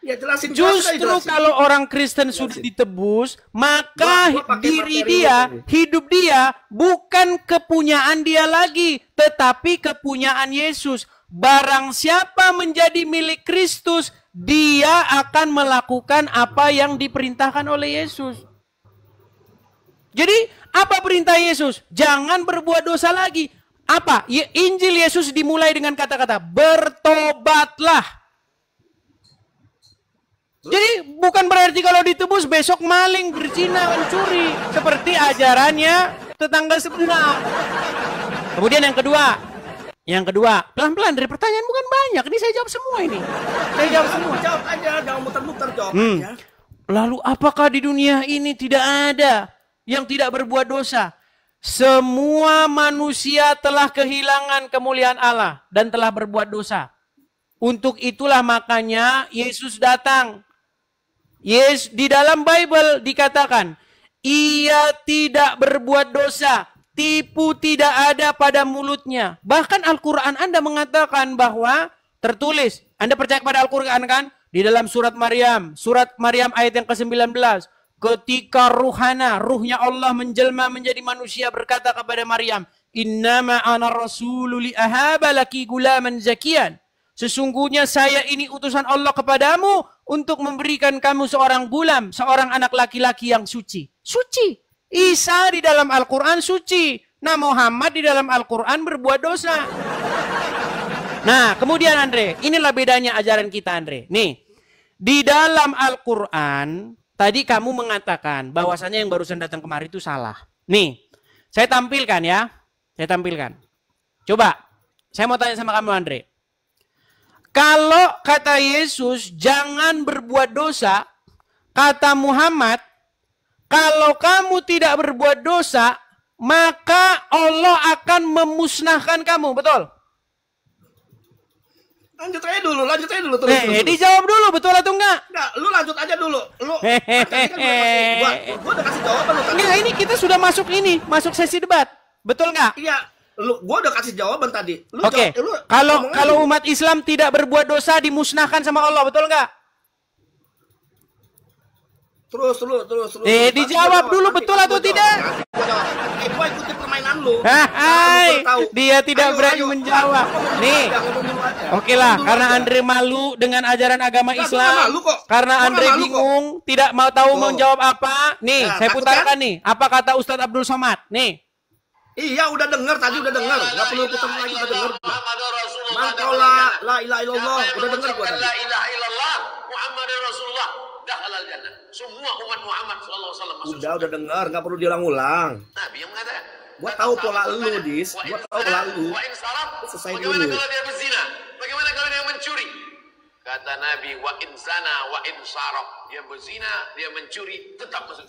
Ya jelasin. Justru kalau orang Kristen sudah ditebus, maka diri dia, hidup dia bukan kepunyaan dia lagi, tetapi kepunyaan Yesus. Barang siapa menjadi milik Kristus, dia akan melakukan apa yang diperintahkan oleh Yesus. Jadi, apa perintah Yesus? Jangan berbuat dosa lagi. Apa? Injil Yesus dimulai dengan kata-kata, bertobatlah. Jadi bukan berarti kalau ditebus besok maling, berzina, mencuri. Seperti ajarannya tetangga sebelah. Kemudian yang kedua, pelan-pelan dari pertanyaan bukan banyak. Ini saya jawab semua ini. Saya jawab semua. Jawab aja, jangan muter-muter jawab aja. Lalu apakah di dunia ini tidak ada yang tidak berbuat dosa? Semua manusia telah kehilangan kemuliaan Allah dan telah berbuat dosa. Untuk itulah makanya Yesus datang. Yes, di dalam Bible dikatakan, ia tidak berbuat dosa, tipu tidak ada pada mulutnya. Bahkan Al-Quran Anda mengatakan bahwa tertulis, Anda percaya kepada Al-Quran kan? Di dalam surat Maryam ayat yang ke-19. Ketika ruhnya Allah menjelma menjadi manusia berkata kepada Maryam, innama ana rasulu li ahaba laki gulaman zakian. Sesungguhnya saya ini utusan Allah kepadamu untuk memberikan kamu seorang gulam, seorang anak laki-laki yang suci. Suci. Isa di dalam Al-Quran suci. Nah, Muhammad di dalam Al-Quran berbuat dosa. Nah, kemudian Andre, inilah bedanya ajaran kita Andre. Nih, di dalam Al-Quran, tadi kamu mengatakan bahwasannya yang barusan datang kemari itu salah. Nih, saya tampilkan ya. Saya tampilkan. Coba, saya mau tanya sama kamu Andre. Kalau kata Yesus jangan berbuat dosa, kata Muhammad, kalau kamu tidak berbuat dosa, maka Allah akan memusnahkan kamu, betul? Lanjut aja dulu terus. Dijawab dulu, betul atau enggak? Enggak, lu lanjut aja dulu. Lu gua udah kasih jawaban lu tadi. Enggak, ini kita sudah masuk sesi debat. Betul enggak? Iya. Gua udah kasih jawaban tadi. Oke. Kalau umat Islam tidak berbuat dosa dimusnahkan sama Allah, betul nggak? Terus. Dijawab dulu betul atau tidak? Gua ikutin permainan lu. Dia tidak berani menjawab. Nih. Oke lah, karena Andre malu dengan ajaran agama Islam. Karena Andre bingung, tidak mau tahu menjawab apa. Nih, saya putarkan nih. Apa kata Ustadz Abdul Somad? Nih. Iya, udah dengar tadi, udah dengar. Enggak perlu putar lagi, udah dengar. La ilaha illallah, udah dengar gua tadi. La ilaha illallah Muhammadur Rasulullah dakhalal jannah. Semua umat Muhammad sallallahu alaihi wasallam masuk. Udah dengar, enggak perlu diulang-ulang. Nabi yang mengatakan, gua tahu pola lu, Dis. Gua tahu pola lu. Selesai dulu. Bagaimana kalau dia berzina? Bagaimana kalau dia mencuri? Kata Nabi, wa insana wa insarok. Dia berzina, dia mencuri,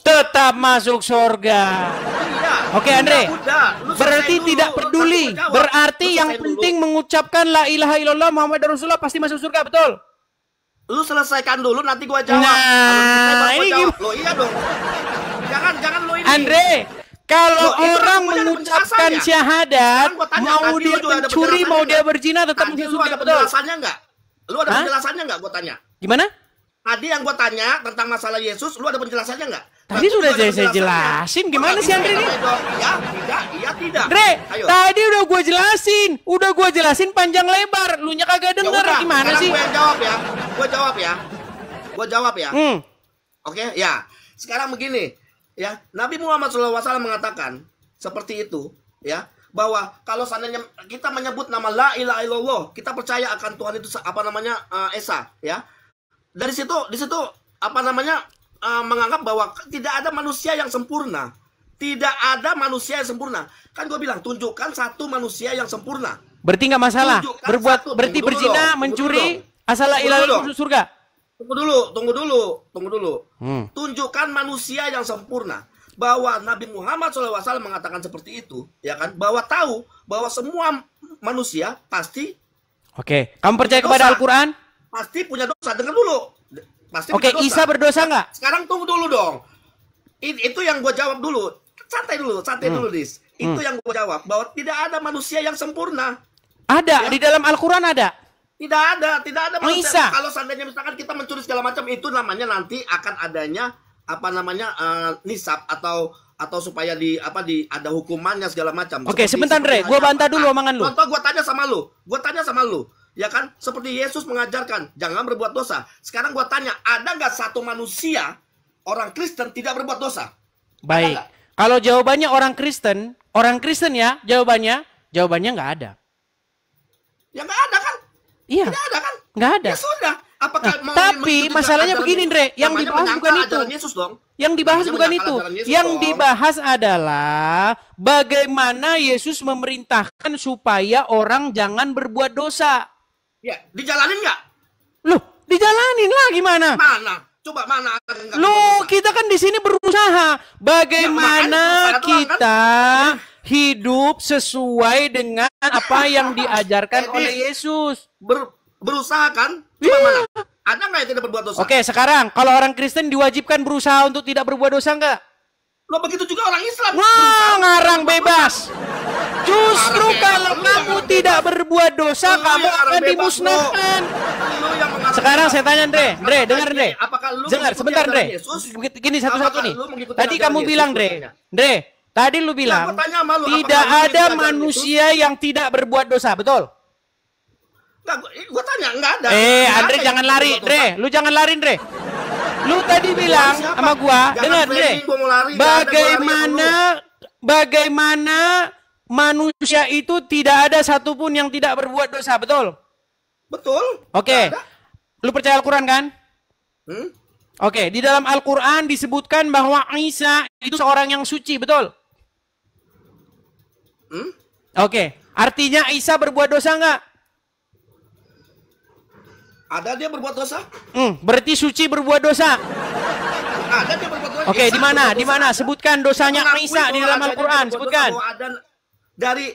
tetap masuk surga. Iya. Oke, Andre. Berarti dulu, tidak peduli. Berarti yang penting mengucapkan la ilaha illallah Muhammad Rasulullah pasti masuk surga, betul? Lu selesaikan dulu, nanti gua jawab. Nah, ini jawab. Lo iya dong. Jangan lo ini. Andre, kalau orang mengucapkan syahadat, mau dia mencuri, mau dia berzina, tetap masuk surga, betul? Penjelasannya enggak? Lu ada penjelasannya nggak? Gue tanya. Gimana? Tadi yang gue tanya tentang masalah Yesus, lu ada penjelasannya nggak? Tadi sudah saya jelasin. Gimana sih Andre ini? Iya tidak. Andre, tadi udah gue jelasin panjang lebar. Lu nya kagak denger. Gimana sih? Gue jawab ya. Oke, ya. Sekarang begini, ya. Nabi Muhammad SAW mengatakan seperti itu, ya. Bahwa kalau seandainya kita menyebut nama la ilaha illallah, kita percaya akan Tuhan itu Esa, ya. Di situ menganggap bahwa tidak ada manusia yang sempurna. Tidak ada manusia yang sempurna. Kan gue bilang tunjukkan satu manusia yang sempurna. Berarti nggak masalah. Berarti berzina, mencuri, asal la ilaha illallah masuk surga. Tunggu dulu. Tunjukkan manusia yang sempurna. Bahwa Nabi Muhammad SAW mengatakan seperti itu, ya kan? Bahwa tahu bahwa semua manusia pasti. Oke, kamu percaya kepada Al-Quran? Pasti punya dosa. Dengar dulu. Oke, Isa berdosa nggak? Sekarang tunggu dulu dong. Itu yang gue jawab dulu. Santai dulu, Dis. Itu yang gue jawab bahwa tidak ada manusia yang sempurna. Ada, ya? Di dalam Al-Quran ada. Tidak ada manusia. Isa. Kalau seandainya misalkan kita mencuri segala macam, itu namanya nanti akan adanya apa namanya nisab atau supaya ada hukumannya segala macam. Oke, Seperti sebentar Andre, gua bantah dulu omongan lu. Contoh gua tanya sama lu, ya kan? Seperti Yesus mengajarkan jangan berbuat dosa. Sekarang gua tanya, ada nggak satu manusia orang Kristen tidak berbuat dosa? Baik. Kalau jawabannya orang Kristen ya, jawabannya nggak ada. Ya nggak ada kan? Iya. Tidak ada kan? Nggak ada. Ya sudah. Apakah Nah, tapi masalahnya begini, Andre, yang dibahas bukan itu. Yesus dong. Yang dibahas Namanya bukan menyangkal itu. ajaran Yesus Yang dong. dibahas adalah bagaimana Yesus memerintahkan supaya orang jangan berbuat dosa. Ya, dijalanin nggak? Loh, dijalanin lah gimana? Mana? Coba mana? Nggak Loh, berdosa? kita kan di sini berusaha bagaimana Ya, makanya kita hidup sesuai dengan apa yang diajarkan Jadi, oleh Yesus. Berusaha kan? Coba mana? Ada nggak yang tidak berbuat dosa? Oke, sekarang kalau orang Kristen diwajibkan berusaha untuk tidak berbuat dosa nggak? Lo begitu juga orang Islam. Wah, Berusaha ngarang untuk berbuat bebas. dosa. Justru Ngarang kalau bebas. kamu tidak berbuat dosa, Lu kamu yang ngarang akan bebas, dimusnahkan. Lu yang mengarang Sekarang bebas. saya tanya Andre, dengar Andre. Apakah lu Dengar mengikuti sebentar Andre. ajaran Yesus? Gini satu-satu Apakah nih. lu mengikuti Tadi ajaran kamu Yesus? bilang Andre, tadi lu bilang gua tanya sama lu, tidak apakah lu ada mengikuti ajaran manusia yang tidak berbuat dosa, betul? Nggak, gua tanya, nggak ada. Andre Nggak ada yang jangan tidak lari, berbuat dosa. Andre. Lu jangan lari, Andre. Lu tadi bilang siapa? sama gua, Jangan dengar Andre. framing gua mau lari, nggak ada gua lari Bagaimana manusia itu tidak ada satupun yang tidak berbuat dosa, betul? Betul. Oke. Nggak ada. Lu percaya Al-Quran kan? Hmm? Oke, di dalam Al-Quran disebutkan bahwa Isa itu seorang yang suci, betul? Hmm? Oke, artinya Isa berbuat dosa nggak? Ada dia berbuat dosa? Berarti suci berbuat dosa. Ada dia berbuat dosa. Oke, Isa di mana? berbuat Di dosa. mana? Sebutkan dosanya Mengakui Isa di bahwa dalam ada Al-Quran, dia berbuat sebutkan. dosa, bahwa ada dari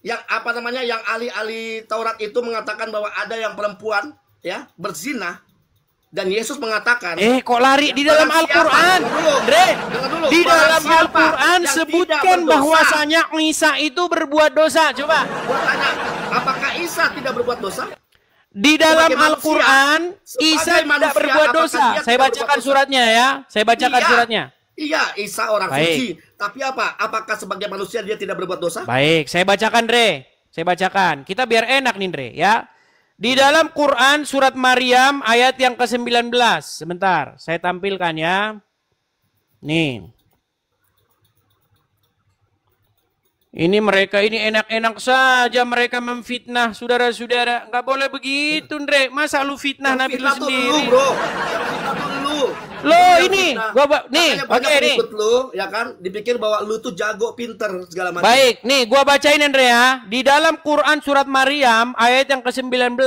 yang apa namanya yang ahli-ahli Taurat itu mengatakan bahwa ada yang perempuan ya berzina dan Yesus mengatakan Kok lari di dalam barang siapa? Al-Quran? Dengar dulu. Dre, Dengar dulu. di Barang dalam siapa Al-Quran yang sebutkan tidak berdosa? bahwasanya Isa itu berbuat dosa. Coba. Gua tanya, apakah Isa tidak berbuat dosa? Di dalam Sebagai manusia, Al-Quran, sebagai Isa tidak manusia, berbuat apakah dosa. dia Saya tidak bacakan berbuat dosa? suratnya ya. Saya bacakan Iya. suratnya. Iya, Isa orang Baik. suci. Tapi apa? Apakah sebagai manusia dia tidak berbuat dosa? Baik, saya bacakan Dre. Saya bacakan. Kita biar enak nih Dre ya. Di dalam Quran surat Maryam ayat yang ke-19. Sebentar, saya tampilkan ya. Nih. Ini mereka ini enak-enak saja mereka memfitnah saudara-saudara. Nggak boleh begitu Dre. Masa lu fitnah Nabi lu Fitnah tuh sendiri? Lu, bro. Yang fitnah tuh lu. Loh, Yang ini, fitnah. nih, Makanya banyak oke, nih. pengikut lu, ya kan? Dipikir bahwa lu tuh jago, pinter, segala macam. Baik, nih gua bacain Andre ya. Di dalam Quran surat Maryam ayat yang ke-19,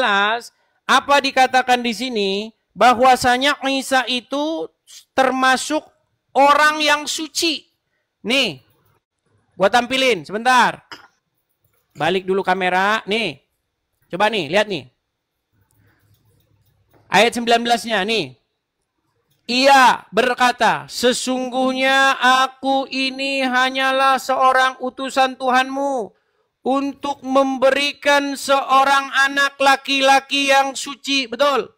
apa dikatakan di sini? Bahwasanya Isa itu termasuk orang yang suci. Nih, gua tampilin sebentar. Balik dulu kamera, nih. Coba nih, lihat nih. Ayat 19-nya nih. Ia berkata, sesungguhnya aku ini hanyalah seorang utusan Tuhanmu untuk memberikan seorang anak laki-laki yang suci. Betul?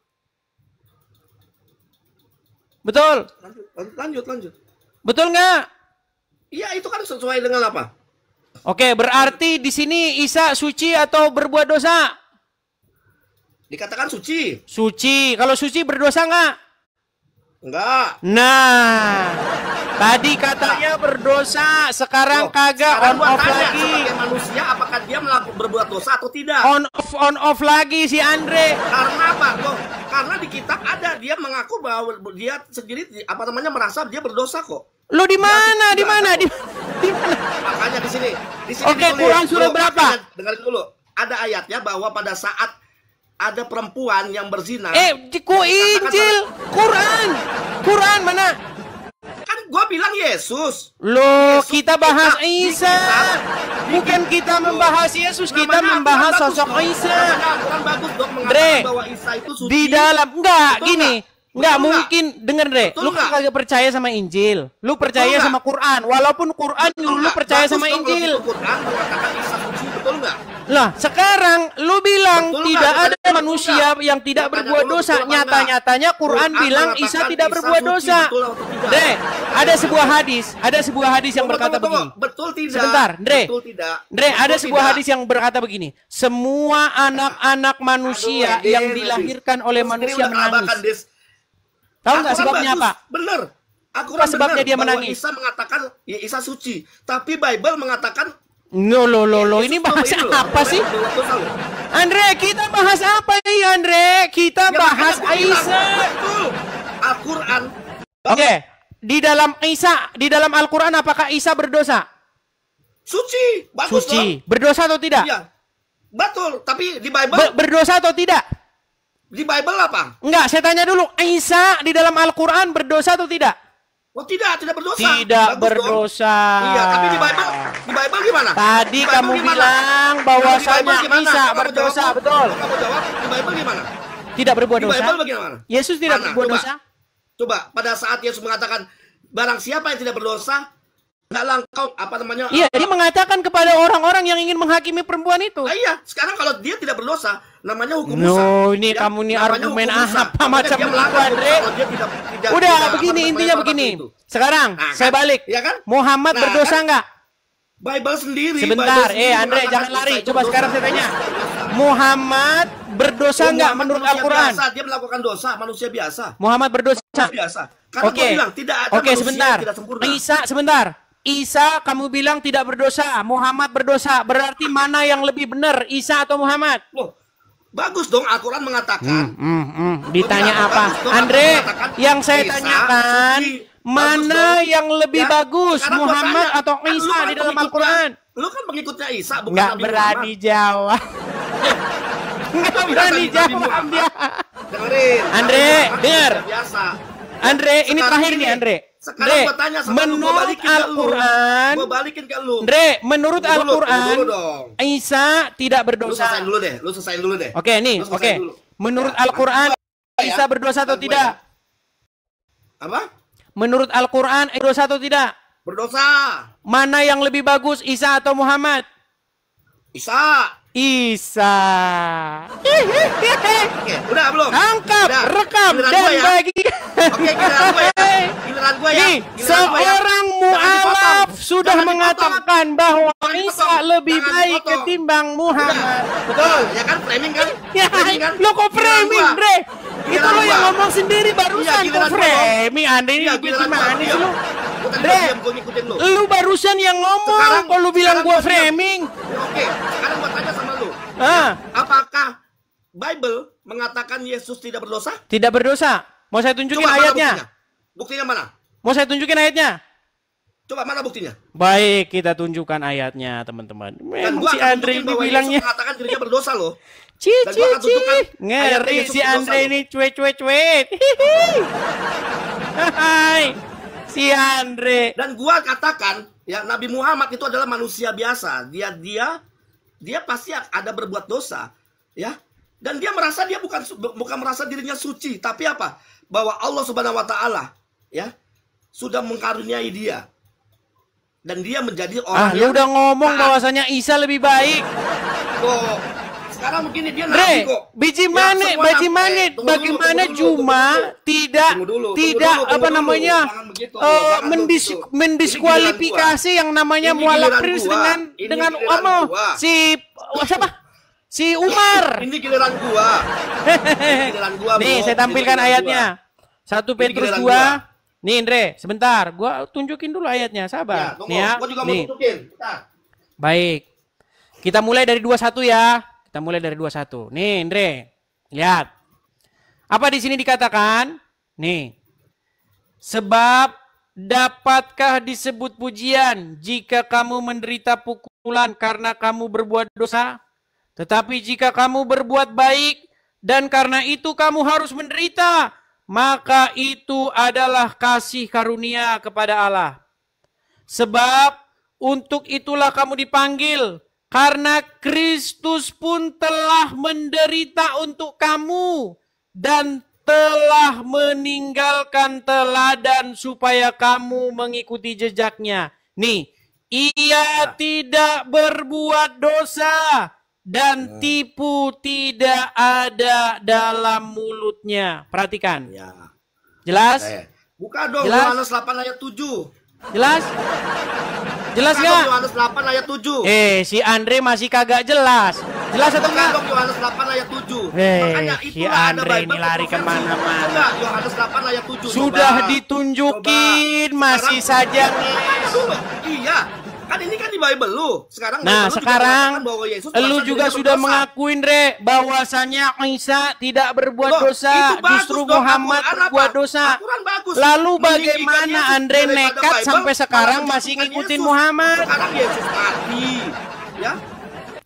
Betul? Lanjut. Betul nggak? Iya, itu kan sesuai dengan apa? Oke, berarti di sini Isa suci atau berbuat dosa? Dikatakan suci. Suci. Kalau suci berdosa nggak? Enggak. Nah, tadi katanya berdosa, sekarang Loh, kagak sekarang on gua off tanya, lagi. sebagai manusia, apakah dia berbuat dosa atau tidak? On off lagi si Andre. Karena apa? Loh, karena di kitab ada dia mengaku bahwa dia sendiri apa namanya merasa dia berdosa kok. Lu di mana? Ya, Di mana? ada Di mana? Makanya di sini. Oke, ditulis. Quran surat Loh, berapa? makanya, dengerin dulu. Ada ayatnya bahwa pada saat ada perempuan yang berzina. Ku Injil, Quran mana? Kan gua bilang Yesus. Loh, Yesus kita bahas di Isa. Bukan kita membahas Yesus, kita membahas sosok Isa. Quran bagus dong Dre, mengatakan bahwa Isa itu suci. Di dalam enggak Betul gini. nggak? Nggak Betul mungkin, denger deh. Betul Lu kan kagak percaya sama Injil. Lu percaya nggak? sama Quran. Walaupun Quran nyuruh lu percaya Bagus sama dong kalau Injil. itu Quran mengatakan Isa suci, betul nggak? Lah, sekarang lu bilang Betul tidak nggak? ada Betul manusia nggak? yang tidak Tanya berbuat dulu, dosa. betul apa Nyata-nyatanya Quran bilang mengatakan Isa tidak Isa berbuat suci, dosa. betul atau tidak? Dre, ada sebuah hadis yang Tunggu, berkata tunggu, tunggu. begini. Betul tidak? Sebentar, Dre. Betul tidak? Dre, ada Betul sebuah tidak? hadis yang berkata begini. Semua anak-anak manusia Aduh, yang Edin, dilahirkan oleh Edin. manusia Terus ini udah kelabakan, menangis. Des. Tahu nggak Al-Quran sebabnya bagus, apa? Bener. Al-Quran Apa sebabnya bener dia bahwa menangis? Isa mengatakan ya Isa suci, tapi Bible mengatakan Lo, Yesus ini tuh bahas ini loh, apa sih? berbuat dosa loh. Andre, kita bahas apa nih, Andre? Kita Ya, bahas makanya gua bilang, Isa. betul. Al-Quran Oke, di dalam Al-Quran apakah Isa berdosa? suci, bagus Suci. dong. Berdosa atau tidak? Iya. Betul, tapi di Bible Berdosa atau tidak? di Bible apa? Enggak, saya tanya dulu. Isa di dalam Al-Quran berdosa atau tidak? Oh tidak berdosa. Tidak Bagus berdosa. dong. Iya, tapi di Bible gimana? Tadi Di Bible kamu gimana? bilang Kalau di bahwasanya Bible gimana? Isa Kamu berdosa, jawab, betul. kamu jawab, di Bible gimana? Tidak berbuat Di dosa. Bible bagaimana? Yesus tidak Mana? berbuat Coba. dosa. Coba pada saat Yesus mengatakan barang siapa yang tidak berdosa, hendaklah engkau apa namanya? Iya, dia mengatakan kepada orang-orang yang ingin menghakimi perempuan itu. Iya, sekarang kalau dia tidak berdosa, namanya hukum Musa. No, ini Ya, kamu nih namanya argumen hukum Musa. apa Makanya macam dia itu, melanggar hukum Andre? kalau dia tidak Udah, apa begini namanya, intinya pada begini. itu. Sekarang Nah, saya kan? balik. Iya kan? Muhammad Nah, berdosa kan? enggak? Bible sendiri. Sebentar, Bible sendiri Andre mengatakan jangan lari. Isa itu Coba berdosa. sekarang saya tanya. Isa berdosa. Muhammad berdosa Oh, enggak Muhammad menurut manusia Al-Quran? biasa, dia melakukan dosa, manusia biasa. Muhammad berdosa. Biasa. Karena Oke. gua bilang tidak ada Oke, manusia sebentar. yang tidak sempurna. Isa, sebentar. Isa kamu bilang tidak berdosa, Muhammad berdosa. Berarti mana yang lebih benar, Isa atau Muhammad? Loh, bagus dong Al-Quran mengatakan. Ditanya Bagus apa? dong, Andre, Al-Quran mengatakan yang saya Isa tanyakan, suci. mana Bagus dong. yang lebih Ya, bagus, sekarang gua Muhammad tanya, atau kan lu Isa kan di dalam pengikutnya- Al-Quran? Lu kan pengikutnya Isa, bukan Nggak Nabi berani Muhammad. jawab. Nggak berani Nabi jawab Muhammad. dia. Dengerin. Andre, Nabi Muhammad dengar. manusia biasa. Andre, ini Sekarang terakhir gini, nih, Andre. Sekarang Andre, gua tanya sama lu, gua menurut balikin ke lu. Al-Quran, Gua balikin ke lu. Andre, menurut Tunggu dulu, Al-Quran, tunggu dulu dong. Isa tidak Lu berdosa. selesaiin dulu deh, lu selesaiin dulu deh. Oke, nih, Lu selesaiin oke. dulu. Menurut Ya, Al-Quran, ya. Isa berdosa atau Gua tidak? ya. Apa? Menurut Al-Quran, berdosa atau tidak? Berdosa. Mana yang lebih bagus, Isa atau Muhammad? Isa. Isa. Oke, udah belum? Tangkap, Udah. rekam, Giliran dan gua ya. bagi. Oke, giliran gua ya. Giliran gua ya. Nih, Giliran gua ya. seorang Jangan mu'alaf dipotong. sudah Jangan mengatakan bahwa Jangan Isa dipotong. lebih Jangan baik dipotong. ketimbang Muhammad. Betul, ya kan? Framing kan? Ya, Framing kan? lo kok framing, Giliran gua. Bre? Itu Giliran lo yang gua. ngomong sendiri barusan, Iya, kok giliran gua. framing. Andre ini Iya, gimana giliran gua. sih lu? Gua tadi Bre, diam, gua ngikutin lu. lu barusan yang ngomong, Sekarang- kok lu bilang sekarang gua gua diam. framing? Oke, sekarang gua tanya sama lu. Ah, Apakah Bible mengatakan Yesus tidak berdosa? tidak berdosa. Mau saya tunjukin Coba mana ayatnya? buktinya? Buktinya mana? Mau saya tunjukin ayatnya? Coba mana buktinya? Baik, kita tunjukkan ayatnya, teman-teman. Dan Memang gua si akan Andre tunjukin ini bahwa bilangnya. Yesus mengatakan dirinya berdosa loh. Ci, Dan ci, gua akan ci. tunjukkan ayatnya Ngeri Yesus si berdosa Andre loh. ini cuek. Hai, si Andre. Dan gua katakan ya Nabi Muhammad itu adalah manusia biasa. Dia pasti ada berbuat dosa, ya. Dan dia merasa dia bukan merasa dirinya suci, tapi apa? Bahwa Allah Subhanahu wa taala ya sudah mengkaruniai dia. Dan dia menjadi orang Lu udah ngomong taat. bahwasanya Isa lebih baik. Kok sekarang begini dia Andre, nabi kok. biji Ya, mane, semua biji nabi. mane, Tunggu bagaimana dulu, cuma tunggu tidak dulu, apa tunggu namanya dulu. Jangan begitu, jangan begitu. mendiskualifikasi yang namanya Ini mualaf giliran Prince gua. Ini dengan giliran apa gua. siapa? Si Umar. Ini giliran gua. Ini giliran gua. Nih, bro. saya tampilkan Ini giliran ayatnya. 1 Petrus giliran 2. gua. Nih, Andre, sebentar. Gua tunjukin dulu ayatnya, Ya, sabar. tunggu. Nih ya. Gua juga mau Nih. tunjukin. Bentar. Baik. Kita mulai dari 21 ya. Kita mulai dari 21. Nih, Andre. Lihat. Apa di sini dikatakan? Nih. Sebab dapatkah disebut pujian jika kamu menderita pukulan karena kamu berbuat dosa? Tetapi jika kamu berbuat baik dan karena itu kamu harus menderita, maka itu adalah kasih karunia kepada Allah. Sebab untuk itulah kamu dipanggil, karena Kristus pun telah menderita untuk kamu dan telah meninggalkan teladan supaya kamu mengikuti jejaknya. Nih, ia tidak berbuat dosa dan tipu tidak ada dalam mulutnya. Perhatikan. Ya. Jelas? Buka dong Jelas? Yohanes 8 ayat 7. Jelas? Jelas Buka nggak? dong Yohanes 8 ayat 7. Si Andre masih kagak jelas. Jelas atau Buka enggak? dong Yohanes 8 ayat 7. Si itulah ada Andre Bible ini lari controversy. kemana-mana. Coba Yohanes 8 ayat 7. Sudah Coba. ditunjukin, Coba. masih Sekarang- saja Tanya dulu. Iya. Kan ini kan di Bible lu. Sekarang Nah, Bible lu juga sekarang mengatakan bahwa Yesus lu merasa juga dirinya sudah berdosa. mengakuin, Re, bahwasanya Isa tidak berbuat Loh, dosa, itu bagus justru dong, Muhammad Al-Quran berbuat apa? dosa. Al-Quran bagus. Lalu Meninggikan bagaimana Yesus Andre daripada nekat Bible, sampai sekarang malah masih menjatuhkan ngikutin Yesus. Muhammad? Sekarang Yesus mati. Ya.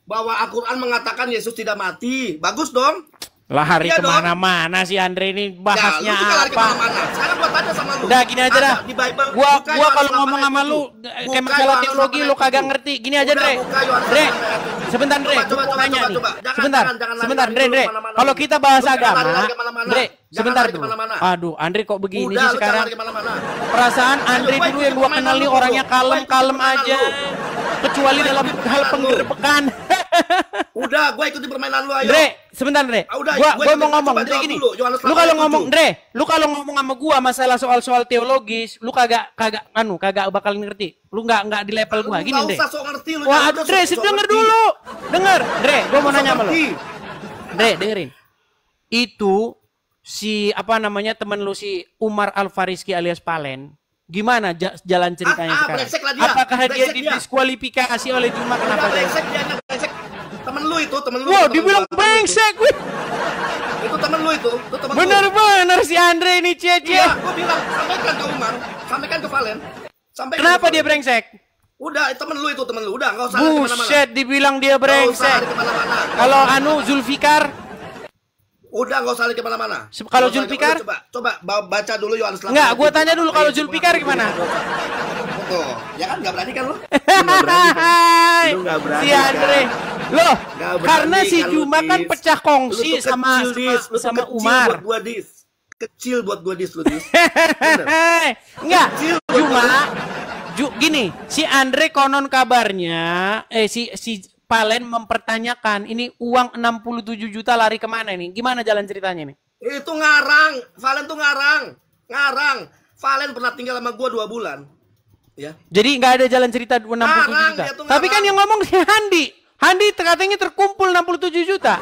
Bahwa Al-Quran mengatakan Yesus tidak mati. Bagus dong. Lari Iya dong. kemana-mana si Andre ini bahasnya lu juga lari apa? kemana-mana. Sekarang gua tanya sama lu. Udah gini aja Ada dah. di Bible, Gua buka kalau Yohanes ngomong 8 sama ayat lu 7. kayak Buka masalah Yohanes teologi 8 lu ayat kagak 7. ngerti. Gini aja, Udah, Dre. buka Yohanes Dre. 8 ayat 7. Sebentar, Dre. Coba, Gua mau nanya nih. coba. Jangan, Sebentar. jangan Sebentar, lari Dre, dulu Dre. kemana-mana Kalau dulu. kita bahas Lu jangan agama, lari kemana-mana. Dre, Jangan sebentar lari dulu. kemana-mana. Aduh, Andre kok begini Udah, sih lu jangan sekarang? lari kemana-mana. Perasaan Andre Ayo, dulu gua yang gua ikutin kenal nih permainan orangnya lu. Gua ikutin kalem-kalem permainan aja. lu. Kecuali Gua dalam ikutin hal permainan lu. penggerbekan. Udah, gue ikutin permainan lu, ayo. Dre, sebentar, Dre. Udah, Gua ikutin, mau ngomong, coba Dre, jawab gini. dulu, Yohanes Lu 8 kalau ayat ngomong, 7. Dre, lu kalau ngomong sama gua masalah soal logis, lu kagak bakal ngerti. Lu nggak di level gua. Gini, Dre. Nggak usah sok ngerti lu. Wah, jangan Dre, sok denger ngerti. dulu. Denger, Dre, gua mau Sok nanya sama lu. ngerti. Dre, dengerin. Itu si temen lu si Umar Al-Fariski alias Palen. Gimana jalan ceritanya sekarang? brengsek lah dia. Apakah dia Brengsek dia. didiskualifikasi oleh Juma? Udah Kenapa dia? brengsek dia, brengsek. Temen lu itu, temen lu. Wow, temen dibilang lu, temen lu brengsek, wih. Itu temen lu itu temen lu. Bener-bener si Andre ini Cece. Iya, gua bilang sampaikan ke Umar, sampaikan ke Valen. Sampaikan Kenapa ke dia Valen. brengsek? Udah, temen lu itu, temen lu. Udah, enggak usah lari kemana-mana. Buset, dibilang dia Nggak usah brengsek. lari kemana-mana. Kalau Zulfikar, Udah, enggak usah lari kemana-mana. Kalau Nggak usah lari Zulfikar? kemana-mana. Coba baca dulu Yohanes 8. enggak, gua ayat tanya 7. dulu kalau Ayo, Zulfikar coba. gimana? Tuh, ya kan enggak berani kan lu? Lu nggak berani kan? Hai, Lu nggak berani, si Andre. kan? Loh, Nggak berani karena si kan lu, Juma kan Dis. pecah Lu kongsi tuh sama kecil, Dis. Lu tuh sama kecil Umar. buat gua, Dis. Kecil buat gua, Dis, lu, Dis. Bener. Enggak, Kecil, cuma gini, si Andre konon kabarnya si Palen mempertanyakan ini uang 67 juta lari kemana nih? Gimana jalan ceritanya nih? Itu ngarang, Valen tuh ngarang. Valen pernah tinggal sama gua 2 bulan. Ya. Jadi nggak ada jalan cerita 67 Ngarang, juta. dia tuh Tapi kan ngarang. yang ngomong si Handi. Handi katanya terkumpul 67 juta.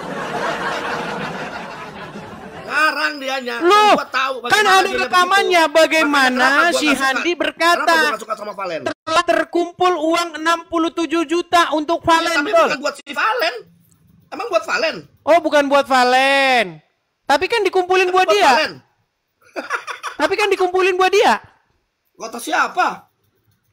Ngarang dianya. Loh, Gua tahu kan bagaimana ada dia rekamannya begitu. bagaimana Makanya kenapa gua si nggak suka? Handi Kenapa berkata gua nggak suka sama Valen? telah terkumpul uang 67 juta untuk Valen. Tapi Tol. bukan buat si Valen. Emang buat Valen? Oh, bukan buat Valen. Tapi kan dikumpulin buat Buat dia. Valen. Tapi kan dikumpulin buat dia. Gua tahu siapa?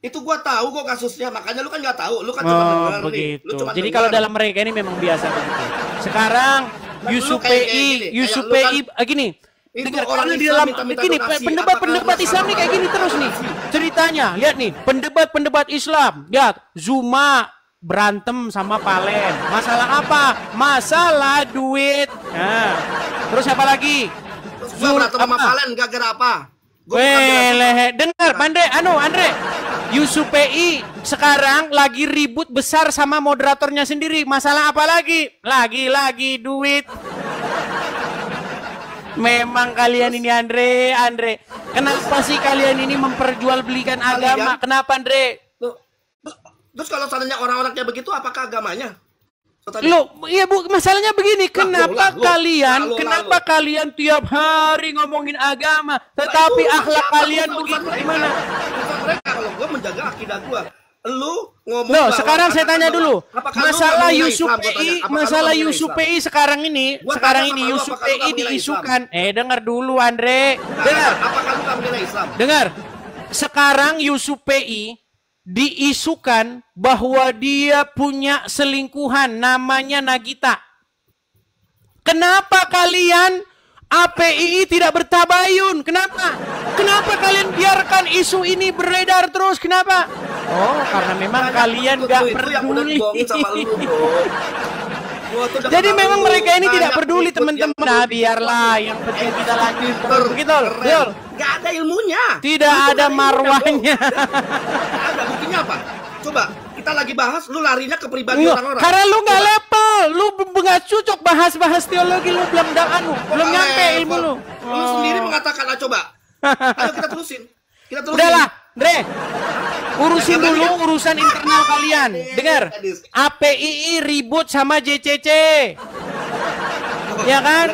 Itu gua tahu kok kasusnya. Makanya lu kan nggak tahu. Lu kan cuma Oh, dengar nih. begitu. Lu cuma Jadi dengar. kalau dalam mereka ini memang biasa begitu. Sekarang Nah, Yusuf lu kayak PI, gini, Yusuf kayak lu PI gini. Itu Dengar, orang karena di Islam dalam minta-minta gini donasi. pendebat-pendebat Apakah lu Islam nih kayak gini terus nih. Ceritanya, lihat nih, pendebat-pendebat Islam. Lihat, Zuma berantem sama Palen. Masalah apa? Masalah duit. Nah, terus apa lagi? Terus gua berantem sama apa? Valen gara-gara apa? Gua bukan berantem. Lehe, dengar, Andre, Yusuf PI sekarang lagi ribut besar sama moderatornya sendiri. Masalah apa lagi? Lagi duit. Memang kalian ini Andre. Kenapa sih kalian ini memperjualbelikan agama? Kenapa Andre? Terus kalau seandainya orang-orang kayak begitu, apakah agamanya? Loh, iya Bu, masalahnya begini, kenapa kalian tiap hari ngomongin agama, tetapi akhlak kalian begitu gimana? Bukan mereka, kalau gua menjaga akidah gua. Lu ngomong Loh, bahwa- sekarang saya tanya bahwa- dulu. apakah lu Masalah nggak mengenai Yusuf Islam, gua PI, tanya. Apakah lu masalah nggak mengenai Yusuf Islam? PI sekarang ini, Gua tanya sama lu, Yusuf apakah lu nggak PI mengenai diisukan. Dengar dulu Andre. Dengar. Apakah lu nggak mengenai Islam? Dengar. Sekarang Yusuf PI diisukan bahwa dia punya selingkuhan namanya Nagita. Kenapa kalian APII tidak bertabayun? Kenapa? Kenapa kalian biarkan isu ini beredar terus? Kenapa? Oh, karena memang kalian Itu gak yang udah peduli. dibohongin sama lu, bro. Jadi memang mereka ini tidak peduli teman-teman. Nah, biarlah, yang penting kita lanjut terus begitu. Betul. Nggak ada ilmunya. Tidak ada marwahnya. Nggak ada, buktinya apa? Coba kita lagi bahas, lu larinya ke pribadi orang-orang. Karena lu nggak level, lu nggak cocok bahas teologi, lu belum nyampe ilmu lu. Lu sendiri mengatakan, coba. Ayo kita terusin. Udahlah, Dre. Urusin dulu urusan internal kalian. Dengar, APII ribut sama JCC. Ya kan?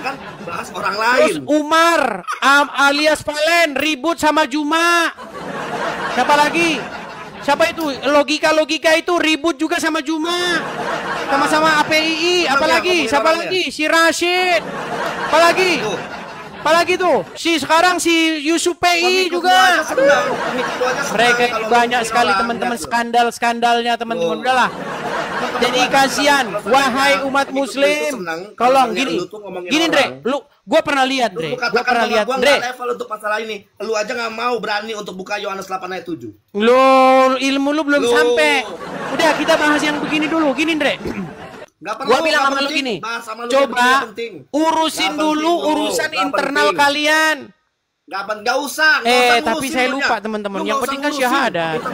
Bahas orang lain. Terus Umar alias Valen ribut sama Juma. Siapa lagi? Siapa itu? Logika itu ribut juga sama Juma. Sama-sama APII. Apalagi? Siapa lagi? Si Rashid. Apalagi? Apalagi tuh? Sekarang si Yusuf PI juga. Mereka ini banyak sekali teman-teman, skandalnya teman-teman. Udahlah. Jadi kasihan, wahai umat muslim. Tolong gini Dre, gue pernah lihat Dre. Gue level untuk masalah ini. Lu aja nggak mau berani untuk buka Yohanes 8 ayat 7. Ilmu lu belum sampai. Udah, kita bahas yang begini dulu. Gini Dre. Gua bilang sama lu gini, coba urusin dulu urusan internal kalian. Gak usah. Tapi saya lupa teman-teman. Yang penting kan syahadat.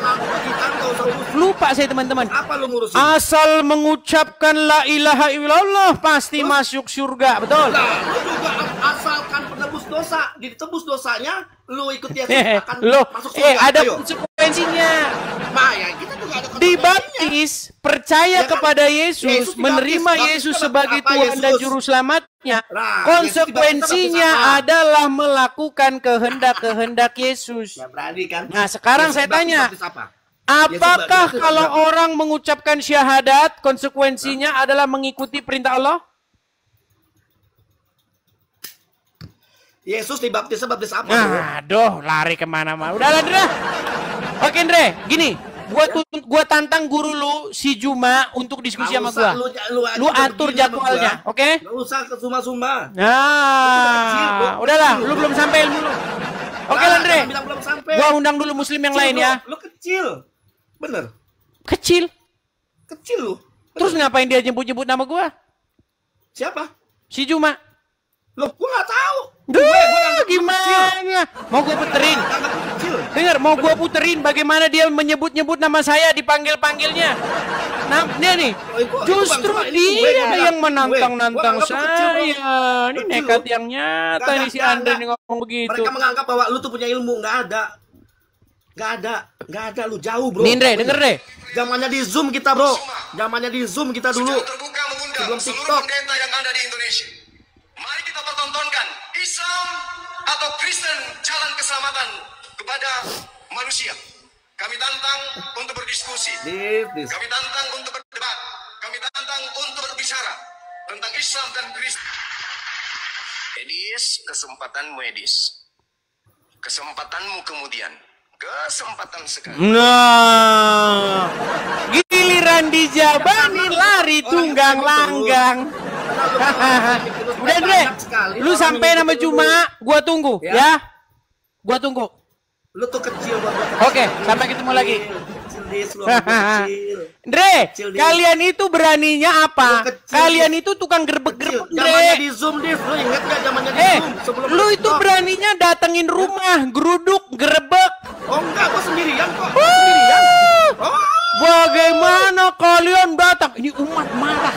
Lupa saya teman-teman. Apa lu ngurusin? Asal mengucapkan la ilaha illallah pasti masuk surga, betul? Nah, lu juga asalkan penebus dosa, ditebus dosanya, lu ikut Yesus akan masuk surga. Ada konsekuensinya. Nah, ya, kita juga ada dibaptis, percaya kepada Yesus, menerima Yesus sebagai Tuhan dan Juru Selamatnya. Konsekuensinya adalah melakukan kehendak Yesus. Nah, sekarang saya tanya, apakah kalau orang mengucapkan syahadat, konsekuensinya adalah mengikuti perintah Allah? Yesus dibaptis apa? Aduh, lari kemana-mana. Udahlah, Dre. Oke, Dre, gini. Gua tantang guru lu si Juma untuk diskusi sama gua. Lu atur jadwalnya, oke? Gak usah ke summa-summa. Nah, udahlah, lu belum sampai ilmu lu. Oke, Andre. Gua undang dulu muslim yang lain ya. Lu kecil. Bener. Kecil lu. Terus ngapain dia nyebut-nyebut nama gua? Siapa? Si Juma. Loh, gua nggak tahu. Gimana? Mau gua puterin? Dengar, mau gua puterin bagaimana dia menyebut-nyebut nama saya, dipanggil-panggilnya. Nah, dia nih, justru dia yang menantang-nantang saya. Ini nekat yang nyata nih si Andre nih ngomong begitu. Mereka menganggap bahwa lu tuh punya ilmu, nggak ada, lu jauh bro. Nih Andre, denger deh. Zamannya di Zoom kita bro, zamannya di Zoom kita dulu. Sebelum TikTok. Yang ada di Indonesia. Mari kita pertontonkan Islam atau Kristen jalan keselamatan kepada manusia. Kami tantang untuk berdiskusi. Kami tantang untuk berdebat. Kami tantang untuk berbicara tentang Islam dan Kristen. Edis, kesempatanmu Edis. Kesempatanmu kemudian. Kesempatan sekali. Nah, giliran dijabani lari tunggang langgang. Udah Dre, lu sampai nama Juma, gua tunggu ya. Gua tunggu. Lu tuh kecil banget. Oke, sampai ketemu lagi. Dre, kalian itu beraninya apa? Kalian itu tukang gerbek-gerbek, Dre. Zamannya di Zoom, lu ingat nggak zamannya di Zoom? Lu itu beraninya datengin rumah, geruduk, gerebek. Oh enggak, gua sendirian kok. Sendirian. Bagaimana kalian datang? Ini umat marah.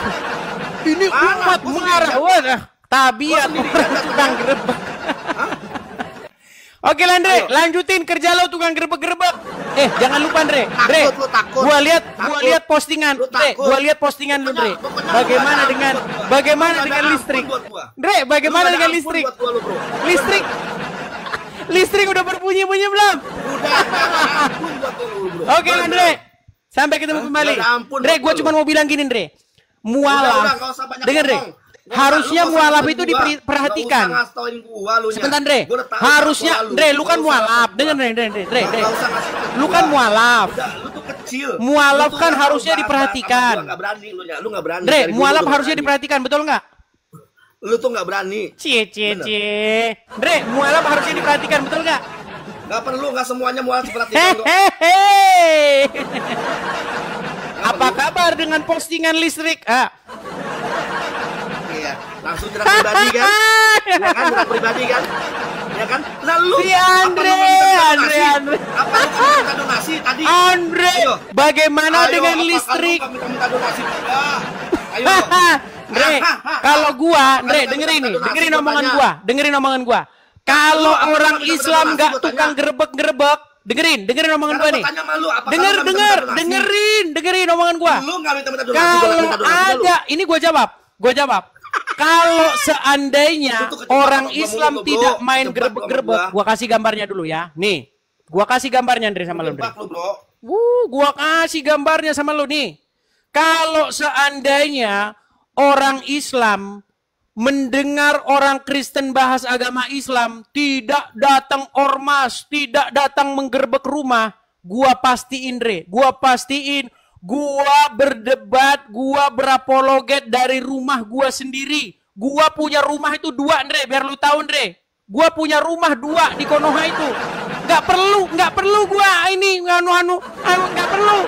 Ini umat marah. Wah, tabiat tukang gerebek. Oke, Andre, lanjutin kerja lo tukang gerebek-gerebek. Jangan lupa, Andre. Gua lihat postingan. Gua lihat postingan lu, Andre. Bagaimana dengan listrik? Andre, bagaimana dengan listrik? Listrik udah berbunyi-bunyi belum? Oke, Andre. Sampai ketemu kembali. Andre, gua cuma mau bilang gini, Andre. Mualaf. Dengar, Andre. Harusnya mualaf itu diperhatikan. Sebentar, Dre. Harusnya, Dre, lu kan mualaf. Dengar, Dre. Lu kan mualaf. Mualaf kan harusnya diperhatikan. Dre, mualaf harusnya diperhatikan, betul nggak? Lu tuh nggak berani. Cie. Dre, mualaf harusnya diperhatikan, betul nggak? Nggak perlu, nggak semuanya mualaf diperhatikan. Apa kabar dengan postingan listrik? Langsung nyerang pribadi kan? Ya kan, nyerang pribadi kan? Ya kan? Nah lu Si Andre. Apa lu minta donasi tadi? Andre, Ayo. bagaimana Ayo, dengan apakah listrik? lu minta donasi juga? Ayo. Andre, kalau gua, Andre, dengerin omongan gua. Kalau orang Islam nggak tukang gerebek, dengerin omongan gua nih. Dengerin omongan gua. Lu nggak minta donasi. Kalau ada, ini gua jawab. Kalau seandainya orang Islam tidak main gerebek, gua kasih gambarnya dulu ya. Nih, gua kasih gambarnya Andre sama lu, Andre. Gua kasih gambarnya sama lu nih. Kalau seandainya orang Islam mendengar orang Kristen bahas agama Islam, tidak datang ormas, tidak datang menggerebek rumah, gua pastiin, gua berdebat, gua berapologet dari rumah gua sendiri. Gua punya rumah itu 2, Andre, biar lu tahu, Andre. Gua punya rumah 2 di Konoha itu. Nggak perlu gua ini nggak perlu.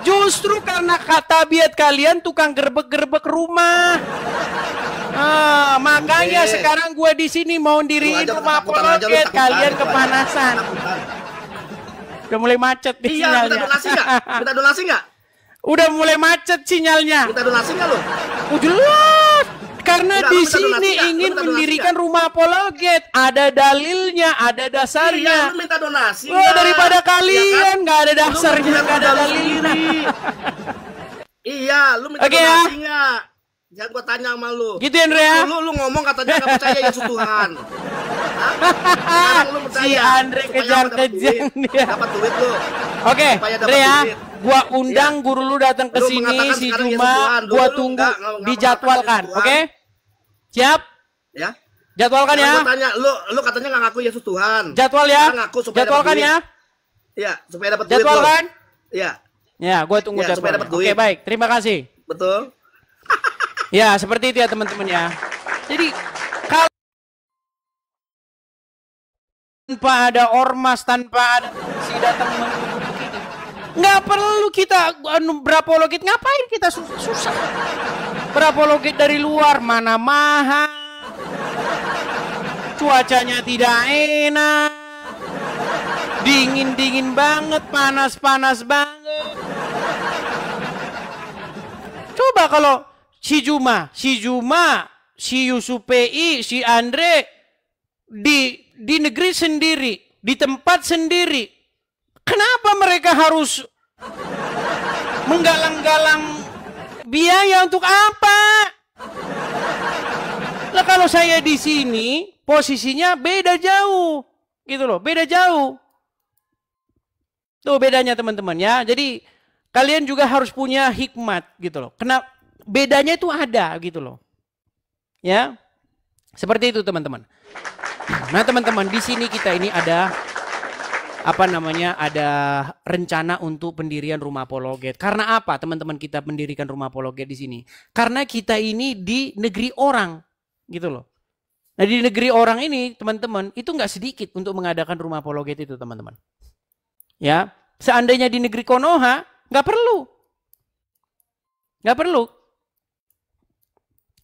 Justru karena tabiat kalian tukang gerebek rumah. Makanya sekarang gue di sini mau diriin rumah apologet, kalian kepanasan. Udah mulai macet nih sinyalnya. Minta donasi nggak? Udah mulai macet sinyalnya. Minta donasi nggak lo? Jelas. Karena di sini ingin mendirikan rumah apologet, ada dalilnya, ada dasarnya. Iya, lu minta donasi. Daripada kalian nggak ada dasarnya, nggak ada dalilnya. Iya, lu minta donasi nggak? Jangan gua tanya sama lu. Gitu ya, Andre ya? Lu ngomong katanya nggak percaya Yesus Tuhan. Lu percaya. Si Andre kejar-kejar dia. Dapat duit lu. Oke, Andre ya. Gua undang guru lu datang ke sini si Juma, gua tunggu dijadwalkan, oke? Siap? Ya. Jadwalkan ya. Gua tanya, lu katanya nggak ngaku Yesus Tuhan. Jadwal ya. Jadwalkan ya. Iya, supaya dapat duit. Jadwalkan? Iya. Ya, gua tunggu jadwal. Oke, baik. Terima kasih. Betul. Ya, seperti itu ya teman-teman ya. Jadi kalau tanpa ada ormas, tanpa ada si datang begini, nggak perlu kita berapologet. Ngapain kita susah? Berapologet dari luar mana mahal, cuacanya tidak enak, dingin banget, panas banget. Coba kalau si Juma, si Yusuf PI, si Andre di negeri sendiri, di tempat sendiri. Kenapa mereka harus menggalang-galang biaya untuk apa? Nah, kalau saya di sini posisinya beda jauh. Gitu loh, beda jauh. Tuh bedanya teman-teman ya. Jadi kalian juga harus punya hikmat gitu loh. Kenapa? Bedanya itu ada gitu loh. Ya. Seperti itu teman-teman. Nah, teman-teman, di sini kita ini ada ada rencana untuk pendirian rumah apologet. Karena apa? Teman-teman, kita mendirikan rumah apologet di sini. Karena kita ini di negeri orang gitu loh. Nah, di negeri orang ini, teman-teman, itu nggak sedikit untuk mengadakan rumah apologet itu, teman-teman. Ya. Seandainya di negeri Konoha, nggak perlu. Nggak perlu.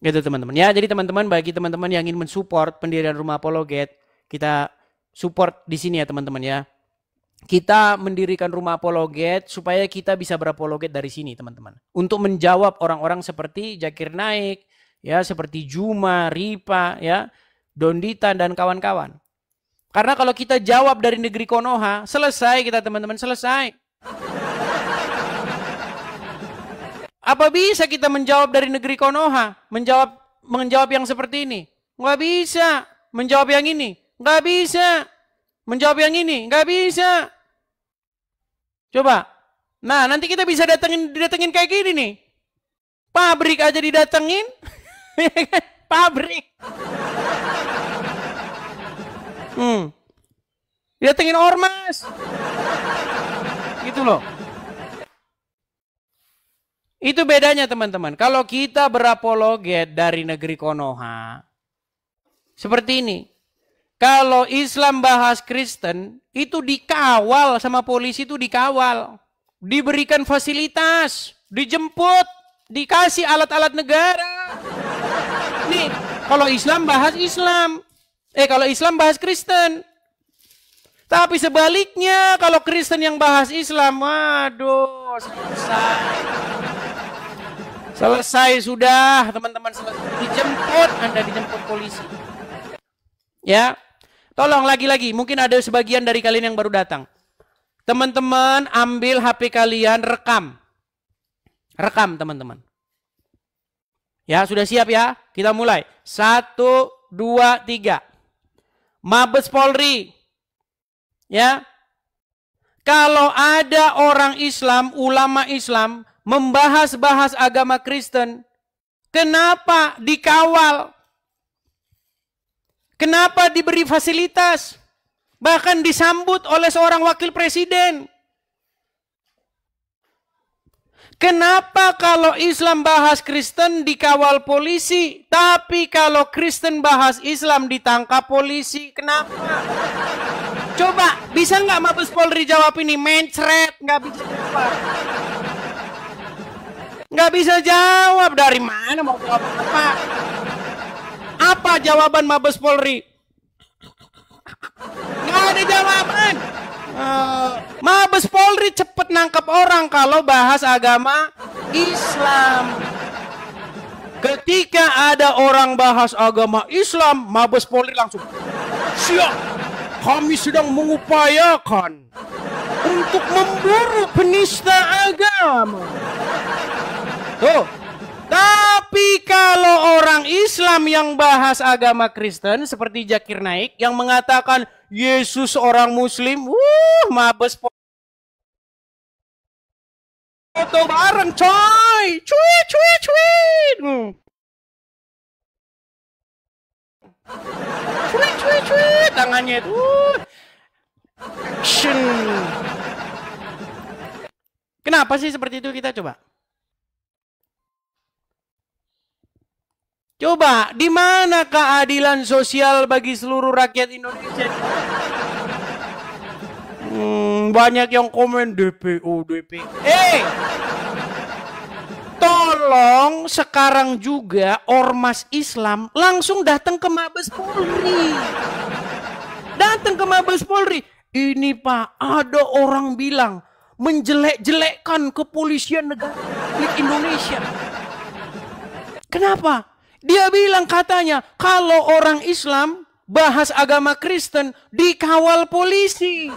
Gitu teman-teman ya. Jadi teman-teman, bagi teman-teman yang ingin mensupport pendirian rumah apologet, kita support di sini ya teman-teman ya. Kita mendirikan rumah apologet supaya kita bisa berapologet dari sini teman-teman. Untuk menjawab orang-orang seperti Zakir Naik, ya, seperti Juma, Ripa, ya, Dondita dan kawan-kawan. Karena kalau kita jawab dari negeri Konoha, selesai kita teman-teman, selesai. Apa bisa kita menjawab dari negeri Konoha? Menjawab yang seperti ini? Nggak bisa. Menjawab yang ini? Nggak bisa. Menjawab yang ini? Nggak bisa. Coba. Nah, nanti kita bisa didatengin kayak gini nih. Pabrik aja didatengin. Pabrik. Didatengin ormas. Gitu loh. Itu bedanya teman-teman. Kalau kita berapologet dari negeri Konoha, seperti ini. Kalau Islam bahas Kristen, itu dikawal sama polisi, itu dikawal. Diberikan fasilitas, dijemput, dikasih alat-alat negara. Nih, kalau Islam bahas Islam. Kalau Islam bahas Kristen. Tapi sebaliknya, kalau Kristen yang bahas Islam, waduh, selesai. Selesai sudah, teman-teman, selesai. Dijemput, Anda dijemput polisi. Ya, tolong lagi-lagi, mungkin ada sebagian dari kalian yang baru datang. Teman-teman, ambil HP kalian, rekam. Rekam, teman-teman. Ya, sudah siap ya? Kita mulai. 1, 2, 3. Mabes Polri. Ya. Kalau ada orang Islam, ulama Islam, membahas-bahas agama Kristen, kenapa dikawal? Kenapa diberi fasilitas? Bahkan disambut oleh seorang wakil presiden. Kenapa kalau Islam bahas Kristen dikawal polisi, tapi kalau Kristen bahas Islam ditangkap polisi? Kenapa? Coba, bisa nggak Mabes Polri jawab ini? Mencret, nggak bisa jawab. Nggak bisa jawab. Dari mana mau jawab apa? Apa jawaban Mabes Polri? Nggak ada jawaban. Mabes Polri cepet nangkep orang kalau bahas agama Islam. Ketika ada orang bahas agama Islam, Mabes Polri langsung, siap, kami sedang mengupayakan untuk memburu penista agama. Tuh. Tapi kalau orang Islam yang bahas agama Kristen seperti Zakir Naik yang mengatakan Yesus orang Muslim, Mabes Polri foto bareng coy, cuit. Cuit tangannya itu. Action. Kenapa sih seperti itu kita coba? Coba, di mana keadilan sosial bagi seluruh rakyat Indonesia? Banyak yang komen DPO. Tolong sekarang juga ormas Islam langsung datang ke Mabes Polri. Datang ke Mabes Polri. Ini Pak, ada orang bilang menjelek-jelekkan kepolisian negara Republik Indonesia. Kenapa? Dia bilang katanya kalau orang Islam bahas agama Kristen dikawal polisi.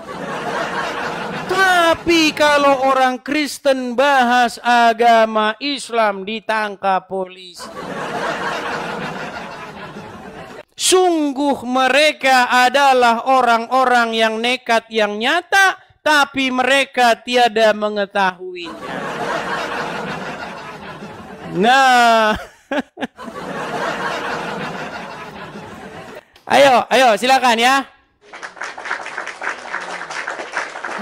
Tapi kalau orang Kristen bahas agama Islam ditangkap polisi. Sungguh mereka adalah orang-orang yang nekat yang nyata, tapi mereka tiada mengetahuinya. Nah, ayo silakan ya.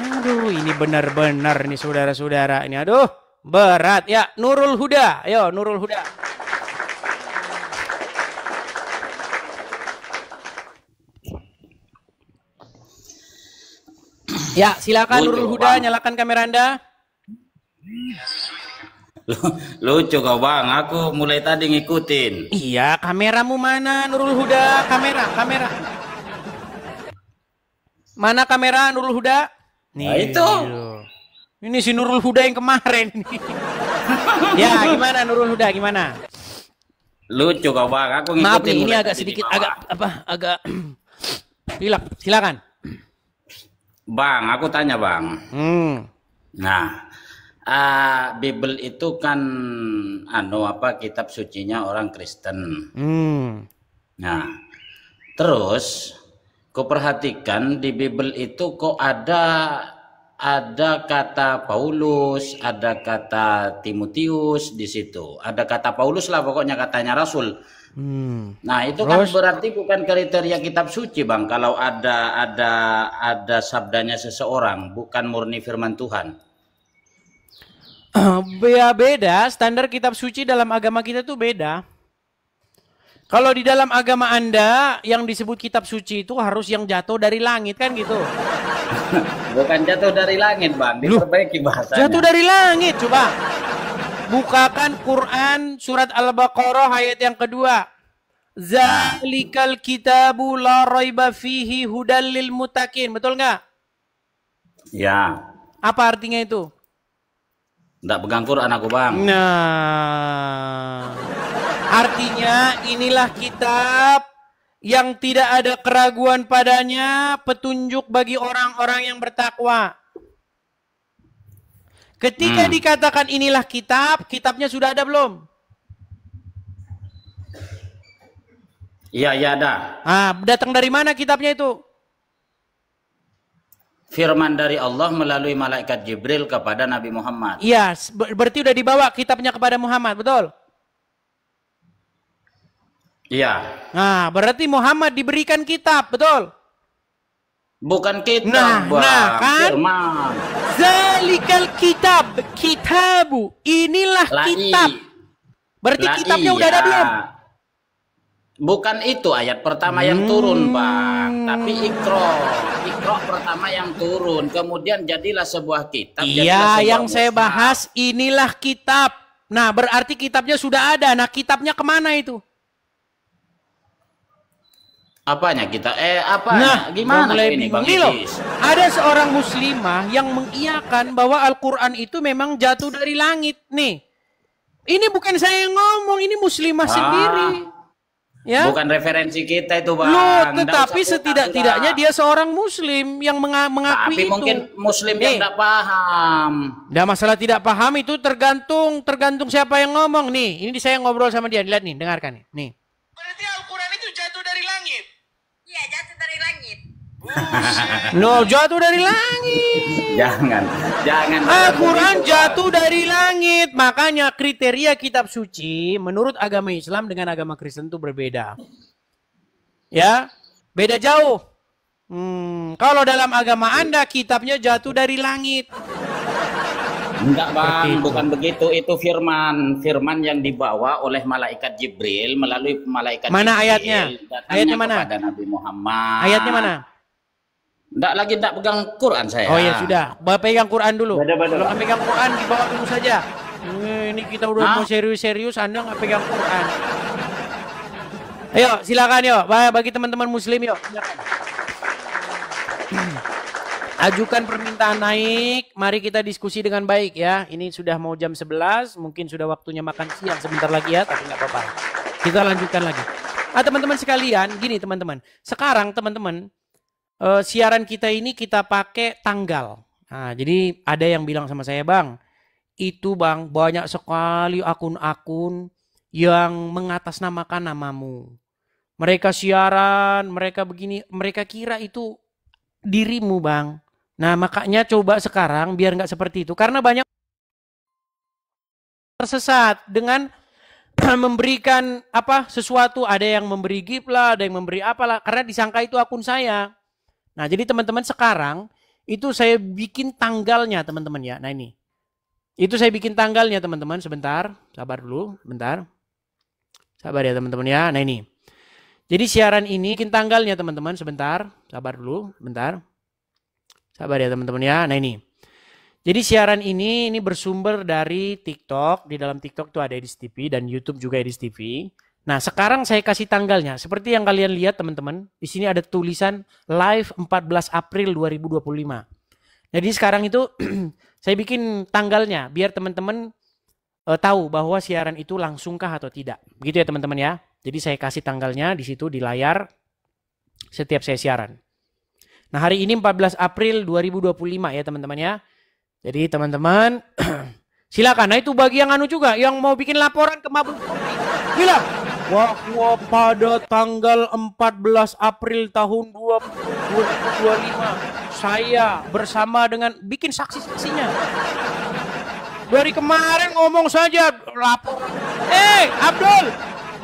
Aduh, ini benar-benar nih saudara-saudara ini. Aduh, berat ya. Nurul Huda, ayo Nurul Huda. Ya, silakan Nurul Huda, nyalakan kamera Anda. Lucu kau Bang, aku mulai tadi ngikutin. Iya, kameramu mana Nurul Huda? Kamera. Mana kamera Nurul Huda? Nih, nah, itu. Ini si Nurul Huda yang kemarin. Ya, gimana Nurul Huda, gimana? Lucu kau Bang, aku ngikutin. Maaf nih, ini agak sedikit agak hilap. Silakan. Bang, aku tanya Bang. Nah, Bible itu kan kitab sucinya orang Kristen. Nah, terus kuperhatikan di Bible itu kok ada kata Paulus, ada kata Timotius di situ. Ada kata Paulus lah pokoknya katanya Rasul. Nah, itu kan berarti bukan kriteria kitab suci Bang kalau ada sabdanya seseorang, bukan murni firman Tuhan. Beda, standar kitab suci dalam agama kita tuh beda. Kalau di dalam agama Anda yang disebut kitab suci itu harus yang jatuh dari langit kan gitu. Bukan jatuh dari langit Bang, diperbaiki bahasanya. Jatuh dari langit, coba. Bukakan Quran surat Al-Baqarah ayat yang kedua. Zalikal kitabu la raiba fihi hudal lil muttaqin. Betul nggak? Ya. Apa artinya itu? Nggak pegang Quran aku, Bang. Nah, artinya inilah kitab yang tidak ada keraguan padanya, petunjuk bagi orang-orang yang bertakwa. Ketika dikatakan inilah kitab, kitabnya sudah ada belum? Iya, iya ada. Datang dari mana kitabnya itu? Firman dari Allah melalui malaikat Jibril kepada Nabi Muhammad. Iya, berarti udah dibawa kitabnya kepada Muhammad, betul? Iya. Nah, berarti Muhammad diberikan kitab, betul? Bukan kitab, Bang. Kan? Firman. Zalikal kitab, kitabu. Inilah kitab. Berarti kitabnya udah ada belum? Bukan itu ayat pertama yang turun, Bang. Tapi Iqra pertama yang turun. Kemudian jadilah sebuah kitab. Iya, yang saya bahas inilah kitab. Nah, berarti kitabnya sudah ada. Nah, kitabnya kemana itu? Apanya kita? Apanya? Gimana ini, Bang Idris? Ada seorang muslimah yang mengiyakan bahwa Al-Quran itu memang jatuh dari langit. Nih, ini bukan saya yang ngomong, ini muslimah sendiri. Ya? Bukan referensi kita itu, Bang. Loh, tetapi setidak-tidaknya dia seorang muslim yang mengakui tapi itu. Mungkin muslim yang tidak paham. Tidak masalah tidak paham, itu tergantung siapa yang ngomong. Nih, ini saya ngobrol sama dia. Lihat nih, dengarkan nih. Nih. Berarti Al-Quran itu jatuh dari langit? Iya, jatuh dari langit. Loh, jatuh dari langit. Jangan. Al-Quran jatuh dari langit. Makanya kriteria kitab suci menurut agama Islam dengan agama Kristen itu berbeda. Ya, beda jauh. Kalau dalam agama Anda kitabnya jatuh dari langit. Enggak, Bang, bukan begitu. Itu firman yang dibawa oleh malaikat Jibril melalui malaikat Mana Jibril. ayatnya? Ayatnya mana? Kepada Nabi Muhammad. Ayatnya mana? Enggak pegang Quran saya. Oh ya sudah, pegang Quran dulu. Beda. Kalau nggak pegang Quran dibawa dulu saja. Ini kita udah mau serius-serius, Anda nggak pegang Quran. Ayo, silakan yuk. Bagi teman-teman Muslim yuk. Silakan. Ajukan permintaan naik, mari kita diskusi dengan baik ya. Ini sudah mau jam 11, mungkin sudah waktunya makan siang sebentar lagi ya, tapi nggak apa-apa. Kita lanjutkan lagi. Teman-teman sekalian, gini teman-teman. Sekarang teman-teman, siaran kita ini kita pakai tanggal. Nah, jadi ada yang bilang sama saya, Bang, itu Bang banyak sekali akun-akun yang mengatasnamakan namamu. Mereka siaran, mereka begini, mereka kira itu dirimu, Bang. Nah, makanya coba sekarang biar nggak seperti itu. Karena banyak tersesat dengan memberikan sesuatu. Ada yang memberi gift lah, ada yang memberi apalah. Karena disangka itu akun saya. Nah, jadi teman-teman sekarang itu saya bikin tanggalnya teman-teman ya. Nah ini. Itu saya bikin tanggalnya teman-teman. Sebentar, sabar dulu, bentar. Sabar ya teman-teman ya. Nah ini. Jadi siaran ini bikin tanggalnya teman-teman. Sebentar, sabar dulu, bentar. Sabar ya teman-teman ya. Nah ini. Jadi siaran ini bersumber dari TikTok. Di dalam TikTok tuh ada Edis TV dan YouTube juga Edis TV. Nah sekarang saya kasih tanggalnya. Seperti yang kalian lihat teman-teman. Di sini ada tulisan live 14 April 2025. Jadi sekarang itu saya bikin tanggalnya. Biar teman-teman tahu bahwa siaran itu langsungkah atau tidak. Begitu ya teman-teman ya. Jadi saya kasih tanggalnya di situ di layar setiap saya siaran. Nah hari ini 14 April 2025 ya teman-teman ya. Jadi teman-teman silakan. Nah itu bagi yang juga yang mau bikin laporan ke Mabes Polri. Bilang bahwa pada tanggal 14 April tahun 2025 saya bersama dengan bikin saksi-saksinya. Dari kemarin ngomong saja lapor. Abdul,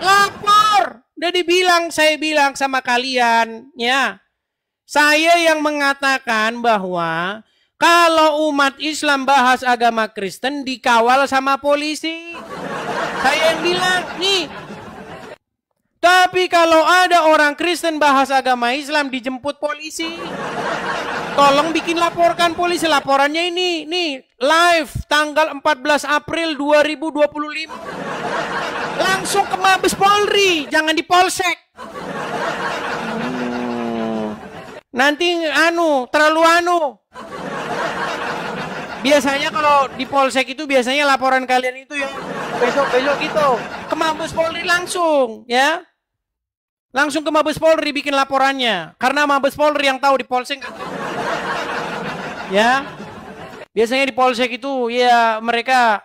lapor. Udah saya bilang sama kalian ya. Saya yang mengatakan bahwa kalau umat Islam bahas agama Kristen dikawal sama polisi. Saya yang bilang, nih. Tapi kalau ada orang Kristen bahas agama Islam dijemput polisi. Tolong laporkan polisi. Laporannya ini, nih, live tanggal 14 April 2025. langsung ke Mabes Polri, jangan di Polsek. Nanti terlalu Biasanya kalau di Polsek itu biasanya laporan kalian itu yang besok-besok gitu. Ke Mabes Polri langsung, ya. Langsung ke Mabes Polri bikin laporannya. Karena Mabes Polri yang tahu, di Polsek nggak tahu. Ya. Biasanya di Polsek itu ya mereka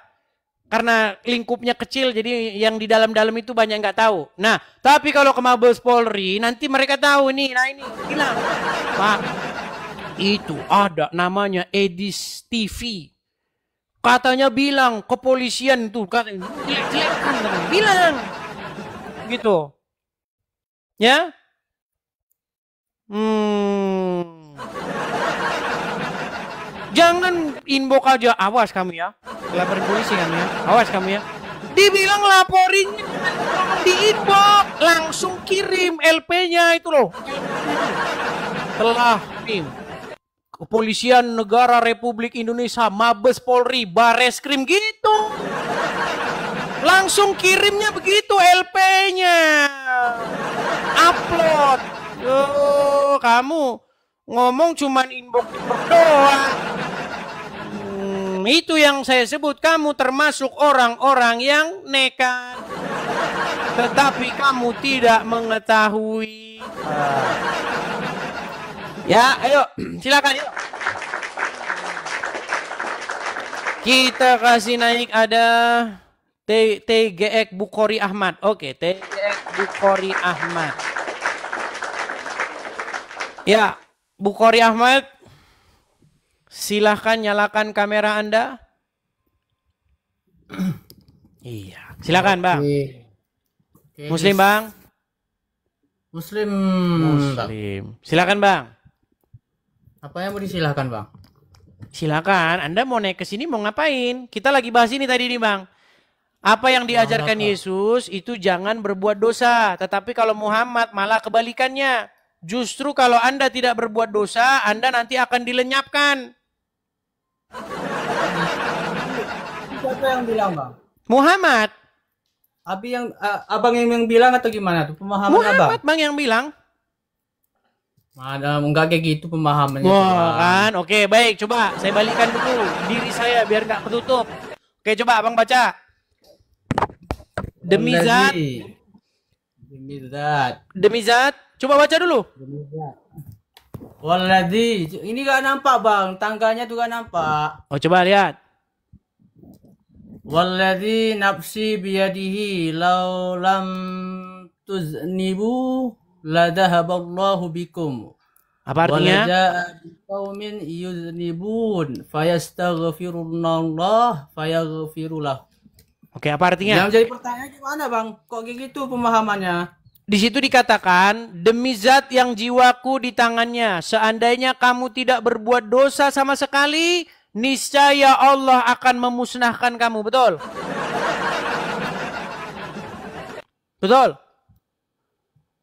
karena lingkupnya kecil jadi yang di dalam-dalam itu banyak nggak tahu. Nah, tapi kalau ke Mabes Polri nanti mereka tahu nih. Nah ini bilang, Pak, itu ada namanya Edis TV. Katanya bilang kepolisian tuh katanya jelek-jelekan katanya. Bilang. Gitu. Ya? Jangan inbox aja, awas kamu ya. Lapor polisi kamu ya. Awas kamu ya. Dibilang laporin di inbox, langsung kirim LP-nya itu loh. Telah tim Kepolisian Negara Republik Indonesia, Mabes Polri, Bareskrim gitu. Langsung kirimnya begitu LP-nya. Upload. Kamu ngomong cuman inbox doang. Itu yang saya sebut, kamu termasuk orang-orang yang nekat. Tetapi kamu tidak mengetahui. Ya, ayo, silakan yuk. Kita kasih naik ada TGX Bukhari Ahmad. Oke, TGX Bukhari Ahmad. Ya, Bukhari Ahmad, silahkan nyalakan kamera Anda. Iya, silakan Bang. Oke, Muslim Bang. Muslim. Silakan Bang. Apa yang mau disilahkan Bang? Silakan, Anda mau naik ke sini mau ngapain? Kita lagi bahas ini tadi nih Bang. Apa yang diajarkan Yesus itu jangan berbuat dosa. Tetapi kalau Muhammad malah kebalikannya. Justru kalau Anda tidak berbuat dosa, Anda nanti akan dilenyapkan. Siapa yang bilang Bang? Muhammad. Abang yang bilang atau gimana tuh pemahaman Muhammad Abang? Bang yang bilang. Mana enggak kayak gitu pemahamannya. Wah kan, oke baik, coba saya balikan dulu diri saya biar nggak ketutup. Oke coba Abang baca. Demi zat. Demi zat. Coba baca dulu. Waladhi. Ini gak nampak Bang, tangganya tuh gak nampak. Oh coba lihat. Waladhi nafsi biyadihi law lam tuznibu ladahaballahu bikum. Apa artinya? Walaja'a biqaumin yuznibun fayastaghfirullah fayaghfirulah. Oke, apa artinya? Yang jadi pertanyaan gimana Bang? Kok kayak gitu pemahamannya? Di situ dikatakan, demi zat yang jiwaku di tangannya, seandainya kamu tidak berbuat dosa sama sekali, niscaya Allah akan memusnahkan kamu. Betul? Betul?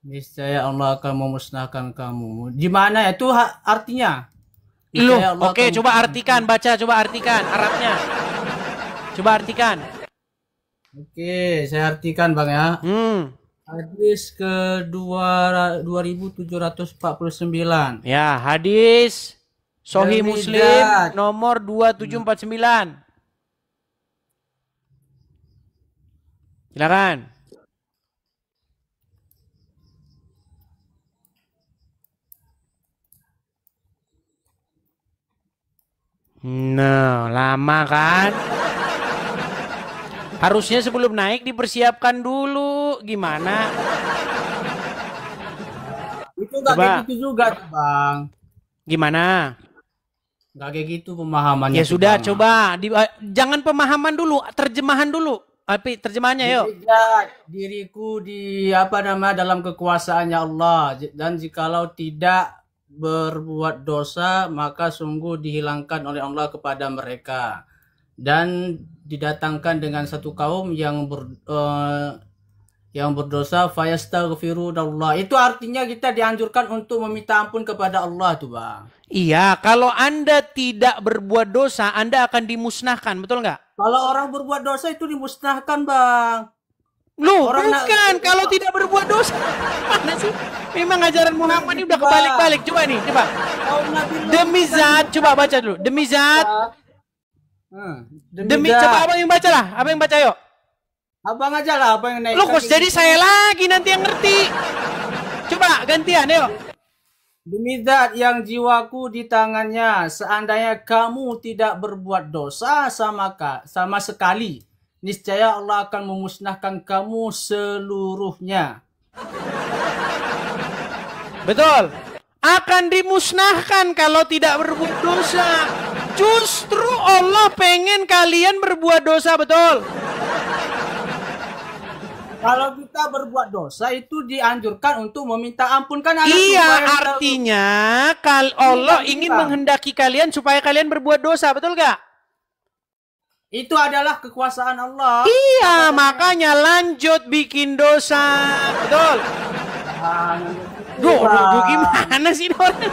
Niscaya Allah akan memusnahkan kamu. Gimana ya? Itu artinya? Loh, oke, coba artikan, baca, coba artikan Arabnya. Coba artikan. Oke, saya artikan Bang ya. Hadis ke 2749. Ya, hadis Sahih Muslim nomor 2749. Silakan. Nah, lama kan? Harusnya sebelum naik dipersiapkan dulu. Gimana? Itu gak kayak gitu juga tuh Bang. Gimana? Gak kayak gitu pemahamannya. Ya sudah, Bang. coba. Jangan pemahaman dulu, terjemahan dulu. Tapi terjemahannya yuk. Diriku dalam kekuasaannya Allah. Dan jikalau tidak berbuat dosa, maka sungguh dihilangkan oleh Allah kepada mereka. Dan didatangkan dengan satu kaum yang berdosa, fayastaghfirullah. Itu artinya kita dianjurkan untuk meminta ampun kepada Allah tuh Bang. Iya, kalau Anda tidak berbuat dosa, Anda akan dimusnahkan, betul nggak? Kalau orang berbuat dosa itu dimusnahkan Bang. Loh, bukan. Kalau tidak berbuat dosa. Mana sih? Memang ajaran Muhammad ini udah kebalik-balik. Coba nih, coba. Demi zat, coba baca dulu. Demi zat. Coba abang yang baca lah. Abang yang baca yuk. Abang aja lah, abang yang naik. Loh, kok jadi saya lagi nanti yang ngerti. Coba gantian, yuk. Demi zat yang jiwaku di tangannya, seandainya kamu tidak berbuat dosa sama sekali, niscaya Allah akan memusnahkan kamu seluruhnya. Betul. Akan dimusnahkan kalau tidak berbuat dosa. Justru Allah pengen kalian berbuat dosa, betul. Kalau kita berbuat dosa itu dianjurkan untuk meminta ampun kan? Iya, artinya kalau Allah ingin menghendaki kalian supaya kalian berbuat dosa, betul gak? Itu adalah kekuasaan Allah. Iya, makanya lanjut bikin dosa, betul. Duh, gimana sih orang?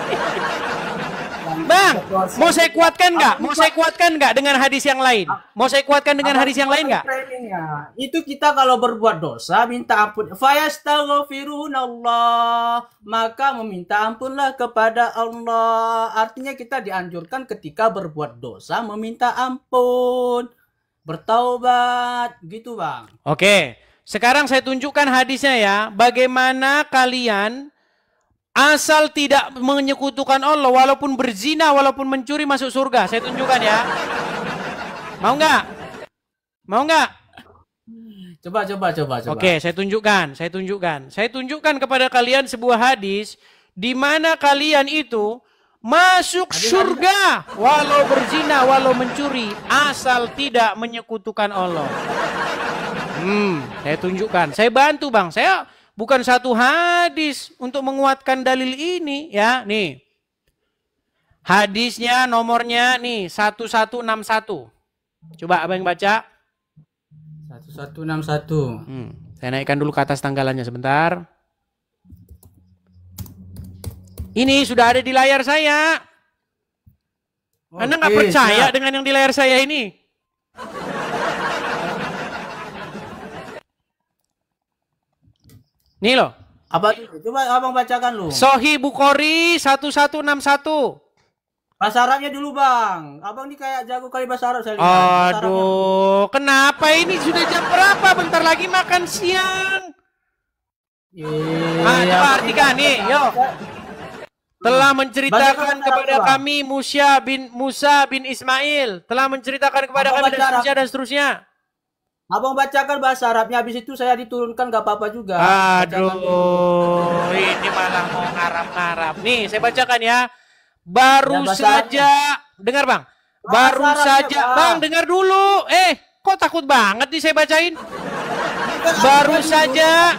Bang, mau saya kuatkan nggak? Mau saya kuatkan nggak dengan hadis yang lain? Mau saya kuatkan dengan hadis yang lain nggak? Itu kita kalau berbuat dosa minta ampun. Fayastaghfirunallah, maka meminta ampunlah kepada Allah. Artinya kita dianjurkan ketika berbuat dosa meminta ampun, bertaubat, gitu bang. Oke, sekarang saya tunjukkan hadisnya ya. Bagaimana kalian asal tidak menyekutukan Allah, walaupun berzina, walaupun mencuri masuk surga. Saya tunjukkan ya. Mau nggak? Mau nggak? Coba. Oke, saya tunjukkan. Saya tunjukkan kepada kalian sebuah hadis di mana kalian itu masuk surga walau berzina, walau mencuri, asal tidak menyekutukan Allah. Saya tunjukkan. Saya bantu bang. Saya bukan satu hadis untuk menguatkan dalil ini ya. Nih. Hadisnya nomornya nih 1161. Coba abang baca. 1161. Saya naikkan dulu ke atas tanggalannya sebentar. Ini sudah ada di layar saya. Anda nggak percaya dengan yang di layar saya ini? Nih loh. Apa? Coba abang bacakan lu. Sahih Bukhari 1161. Bahasa Arabnya dulu bang. Abang ini kayak jago kali bahasa Arab saya lihat. Aduh, kenapa ini sudah jam berapa? Bentar lagi makan siang. Coba artikan nih, yuk. Telah menceritakan kepada kami Musa bin Ismail. Telah menceritakan kepada kami dan seterusnya. Abang bacakan bahasa Arabnya, habis itu saya diturunkan gak apa-apa juga. Aduh, ini malah mau ngarap-ngarap. Nih, saya bacakan ya. Baru saja, dengar bang. Baru saja, bang dengar dulu. Kok takut banget nih saya bacain? Baru saja.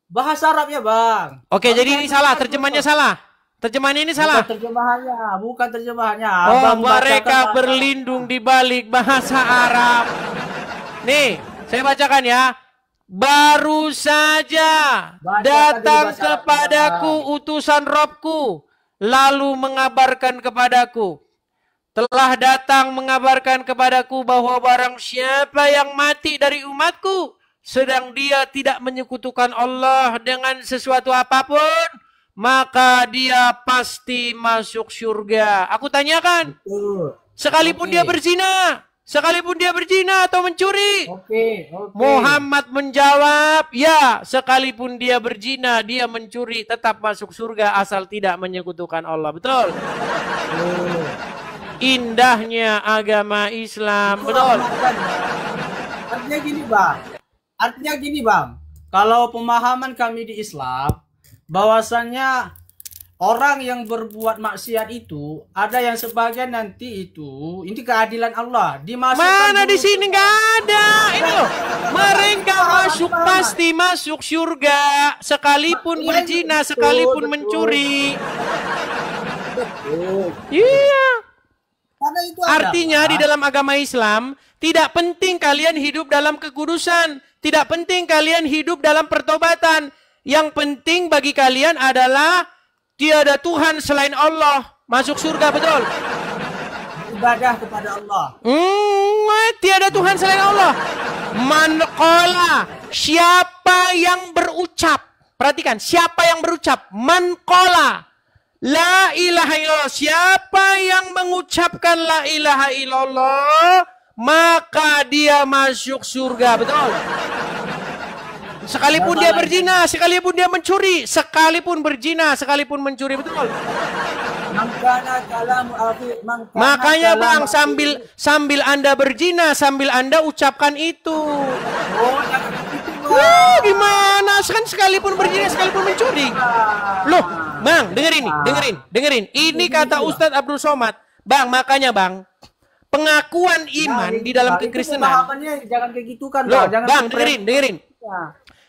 Bahasa Arabnya bang. Oke, jadi ini salah, terjemahannya salah. Terjemahannya ini salah. Bukan terjemahannya. Oh, mereka berlindung di balik bahasa Arab. Nih, saya bacakan ya. Baru saja datang kepadaku utusan Robku, lalu mengabarkan kepadaku. Telah datang mengabarkan kepadaku bahwa barang siapa yang mati dari umatku, sedang dia tidak menyekutukan Allah dengan sesuatu apapun, maka dia pasti masuk surga. Aku tanyakan, sekalipun dia berzina, atau mencuri. Muhammad menjawab, ya, sekalipun dia berzina, dia mencuri, tetap masuk surga asal tidak menyekutukan Allah. Betul? Indahnya agama Islam. Betul? Artinya gini bang. Kalau pemahaman kami di Islam, bahwasannya orang yang berbuat maksiat itu ada yang sebagian nanti itu ini keadilan Allah dimasukkan. Mana di sini nggak ada. Ini loh, mereka pasti masuk surga sekalipun berzina, sekalipun mencuri. Iya. Artinya di dalam agama Islam tidak penting kalian hidup dalam kekudusan, tidak penting kalian hidup dalam pertobatan. Yang penting bagi kalian adalah tiada Tuhan selain Allah, masuk surga, betul? beribadah kepada Allah. Tiada Tuhan selain Allah. Man qala, siapa yang berucap. Perhatikan, siapa yang berucap? Man qala la ilaha illallah. Siapa yang mengucapkan la ilaha illallah, maka dia masuk surga. Betul? Sekalipun dia berzina, sekalipun dia mencuri, sekalipun berzina, sekalipun mencuri. Betul? Makanya Bang, sambil Anda berzina, sambil Anda ucapkan itu. Gimana? Kan sekalipun berzina, sekalipun mencuri. Loh, Bang, dengerin. Ini kata Ustadz Abdul Somad. Bang, makanya Bang, pengakuan iman di dalam kekristenan. Jangan kayak gitu kan, Loh, Bang, dengerin.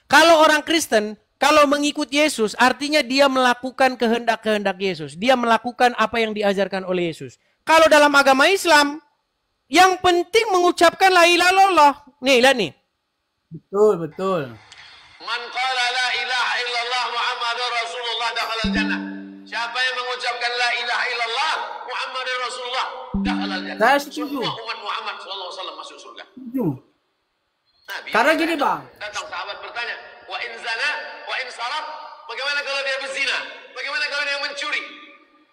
Kalau orang Kristen, kalau mengikut Yesus, artinya dia melakukan kehendak-kehendak Yesus. Dia melakukan apa yang diajarkan oleh Yesus. Kalau dalam agama Islam, yang penting mengucapkan la ilaha illallah. Nih, lihat nih. Betul. Man qala la ilaha illallah Muhammadur Rasulullah dakhalal jannah. Siapa yang mengucapkan la ilaha illallah Muhammadur Rasulullah dakhalal jannah. Saya setuju. Semua umat Muhammad sallallahu alaihi wasallam masuk surga. Setuju. Nah, Karena gini, Bang. Datang sahabat bertanya, wa in zana, wa in saraf, bagaimana kalau dia berzina? Bagaimana kalau dia mencuri?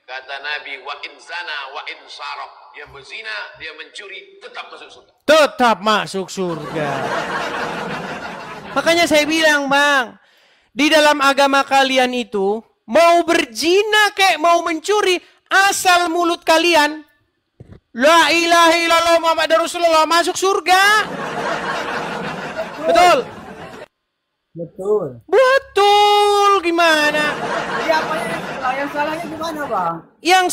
Kata Nabi, wa in zana, wa in saraf. Dia berzina, dia mencuri, tetap masuk surga. Tetap masuk surga. Makanya saya bilang, Bang, di dalam agama kalian itu, mau berzina kayak mau mencuri, asal mulut kalian la ilaha illallah Muhammadur Rasulullah, masuk surga. Betul, gimana? Jadi apa yang salahnya gimana, Bang? Yang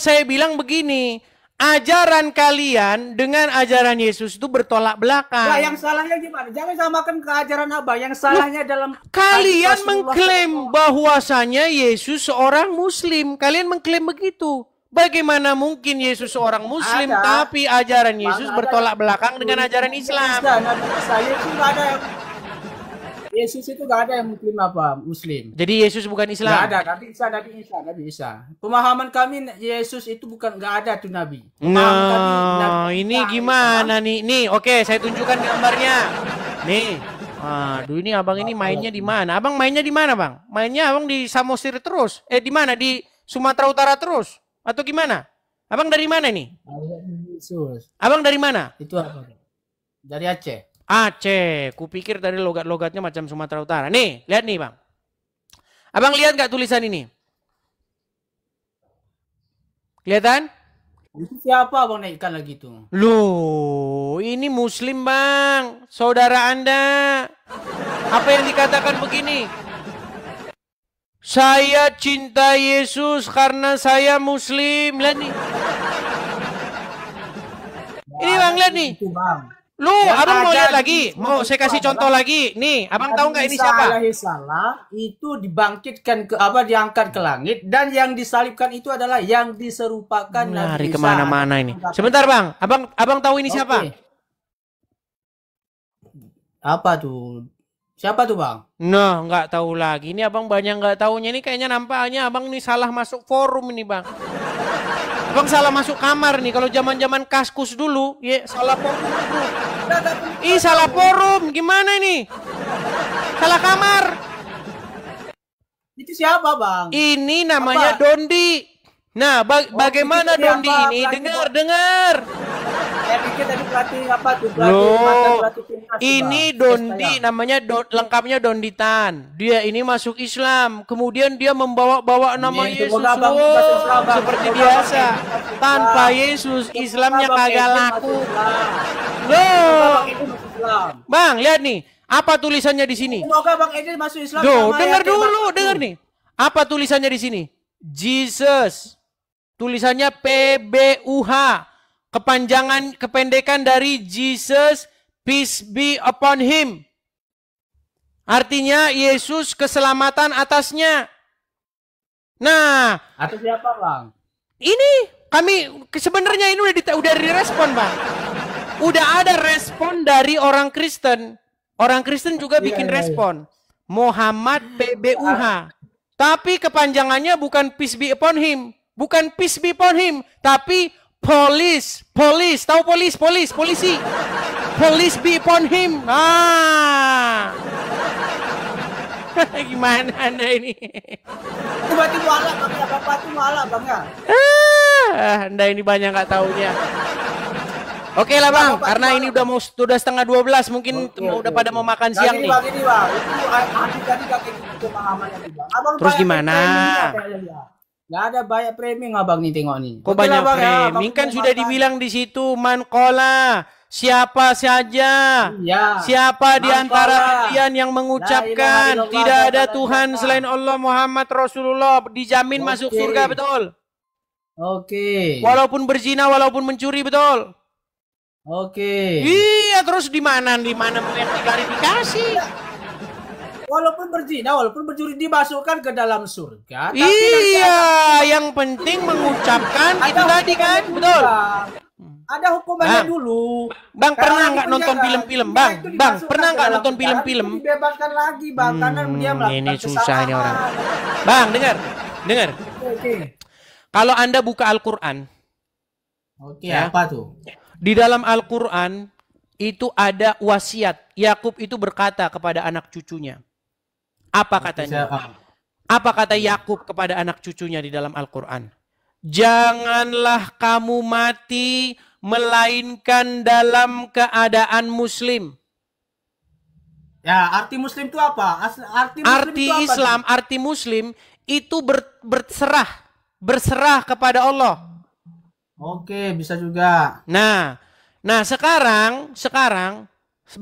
saya bilang begini, ajaran kalian dengan ajaran Yesus itu bertolak belakang. Nah, yang salahnya gimana? Jangan samakan ke ajaran Abang. Yang salahnya dalam kalian mengklaim bahwasanya Yesus seorang Muslim. Kalian mengklaim begitu. Bagaimana mungkin Yesus seorang Muslim tapi ajaran Yesus bertolak belakang dengan ajaran Islam? Yesus itu gak ada yang Muslim. Jadi Yesus bukan Islam. Gak ada, Nabi Isa. Pemahaman kami Yesus itu gak ada tuh Nabi. Nah, ini gimana nih? Nih, oke, saya tunjukkan gambarnya. Nih. Aduh, ini Abang ini mainnya di mana? Abang mainnya di mana, Bang? Mainnya Abang di Samosir terus. Di mana? Di Sumatera Utara terus? Atau gimana? Abang dari mana nih? Abang dari mana? Itu apa? Dari Aceh. Aceh. Kupikir tadi logat-logatnya macam Sumatera Utara. Nih, lihat nih, Bang. Abang lihat gak tulisan ini? Kelihatan? Itu siapa Abang naikkan lagi tuh? Loh, ini Muslim, Bang. Saudara Anda. Apa yang dikatakan begini? Saya cinta Yesus karena saya Muslim. Lihat nih. Ini Bang, lihat nih. Lu, Abang mau lihat lagi? Mau saya kasih contoh lagi? Nih, Abang tahu nggak ini siapa? Salah itu dibangkitkan diangkat ke langit, dan yang disalibkan itu adalah yang diserupakan Nabi Isa. Kemana-mana ini. Sebentar Bang, Abang tahu ini siapa? Apa tuh? Siapa tuh Bang? Nah, nggak tahu lagi. Ini Abang banyak nggak tahunya. Ini kayaknya nampaknya Abang nih salah masuk forum ini Bang. Abang salah masuk kamar nih. Kalau zaman-zaman Kaskus dulu, ya salah forum. Ih, salah forum. Gimana ini? Salah kamar. Itu siapa Bang? Ini namanya Dondi. Nah, bagaimana Dondi ini? Dengar. Saya pikir tadi pelatih apa tuh? Pelatih timnas. Ini Dondi namanya lengkapnya Donditan. Dia ini masuk Islam. Kemudian dia membawa nama Yesus. Seperti biasa. Tanpa Yesus Islamnya kagak laku. Loh. Bang, lihat nih. Apa tulisannya di sini? Semoga Bang Edi masuk Islam. Dengar dulu, dengar nih. Apa tulisannya di sini? Jesus. Tulisannya PBUH. Kependekan dari Jesus, peace be upon him. Artinya Yesus keselamatan atasnya. Nah, atas siapa Bang? Ini kami sebenarnya ini udah direspon Bang. Udah ada respon dari orang Kristen. Orang Kristen juga bikin respon. Muhammad PBUH. Tapi kepanjangannya bukan peace be upon him. Bukan peace be upon him. Tapi Police, tahu polisi. Police be upon him. Gimana Anda ini? Tiba-tiba malah bang ya, bapak itu malah bang ya. Anda ini banyak nggak taunya. Oke lah bang, karena ini udah setengah 12, mungkin udah pada mau makan siang nih. Bang, itu ahli tadi kakek pemahamannya bang. Abang terus gimana? Gak ada banyak framing abang nih tengok nih. Kok banyak framing? Kan sudah dibilang di situ mankola. Siapa saja, siapa di antara kalian yang mengucapkan tidak ada Tuhan selain Allah Muhammad Rasulullah, dijamin masuk surga, betul? Oke. Walaupun berzina, walaupun mencuri, betul? Oke. Iya, terus di mana yang diklarifikasi? Walaupun berzina, walaupun mencuri dimasukkan ke dalam surga. Iya, yang penting mengucapkan itu tadi kan, betul? Ada hukumannya dulu. Bang, pernah nggak nonton film-film? Bang, pernah nggak nonton film-film? Dibebaskan lagi, bang, karena dia melakukan ini susah ini orang. Bang, dengar. Oke. Kalau Anda buka Al-Quran, apa tuh? Di dalam Al-Quran itu ada wasiat. Yakub itu berkata kepada anak cucunya. Apa katanya? Apa kata Yakub kepada anak cucunya di dalam Al-Quran? Janganlah kamu mati melainkan dalam keadaan muslim. Ya, arti muslim itu apa? Arti Islam, arti muslim itu berserah kepada Allah. Oke, bisa juga. Nah sekarang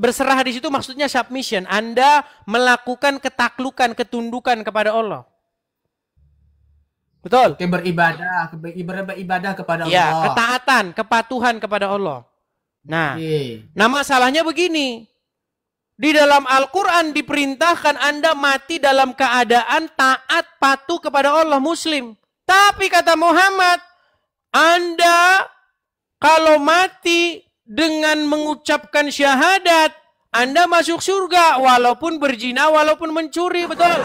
berserah di situ maksudnya submission. Anda melakukan ketaklukan, ketundukan kepada Allah. Betul? Oke, beribadah kepada Allah. Ya, ketaatan, kepatuhan kepada Allah. Nah masalahnya begini. Di dalam Al-Quran diperintahkan Anda mati dalam keadaan taat, patuh kepada Allah, muslim. Tapi kata Muhammad, Anda kalau mati dengan mengucapkan syahadat, Anda masuk surga walaupun berzina, walaupun mencuri, betul?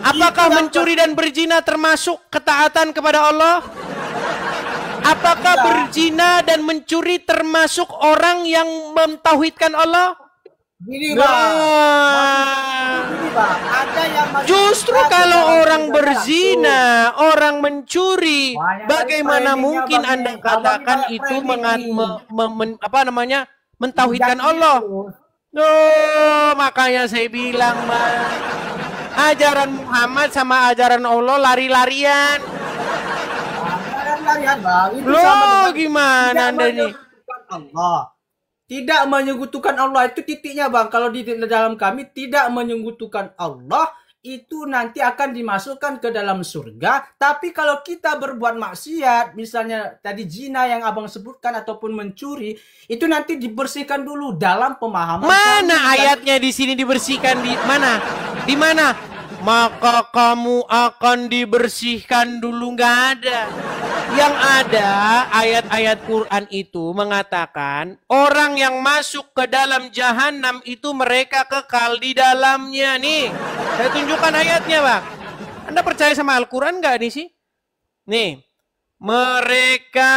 Apakah mencuri dan berzina termasuk ketaatan kepada Allah? Apakah berzina dan mencuri termasuk orang yang mentauhidkan Allah? Gini, Bang. Justru kalau orang berzina, orang mencuri, bagaimana mungkin Anda katakan itu mentauhidkan Allah? Makanya saya bilang, Bang, ajaran Muhammad sama ajaran Allah lari-larian. Loh, gimana Anda ini? Allah. Tidak menyekutukan Allah itu titiknya, Bang. Kalau di dalam kami tidak menyekutukan Allah, itu nanti akan dimasukkan ke dalam surga. Tapi kalau kita berbuat maksiat, misalnya tadi zina yang Abang sebutkan ataupun mencuri, itu nanti dibersihkan dulu dalam pemahaman. Mana ayatnya di sini dibersihkan? Di mana? Di mana? Maka kamu akan dibersihkan dulu, nggak ada. Yang ada ayat-ayat Quran itu mengatakan orang yang masuk ke dalam jahanam itu mereka kekal di dalamnya. Nih, saya tunjukkan ayatnya, Bang. Anda percaya sama Al-Quran nggak nih sih? Nih, mereka,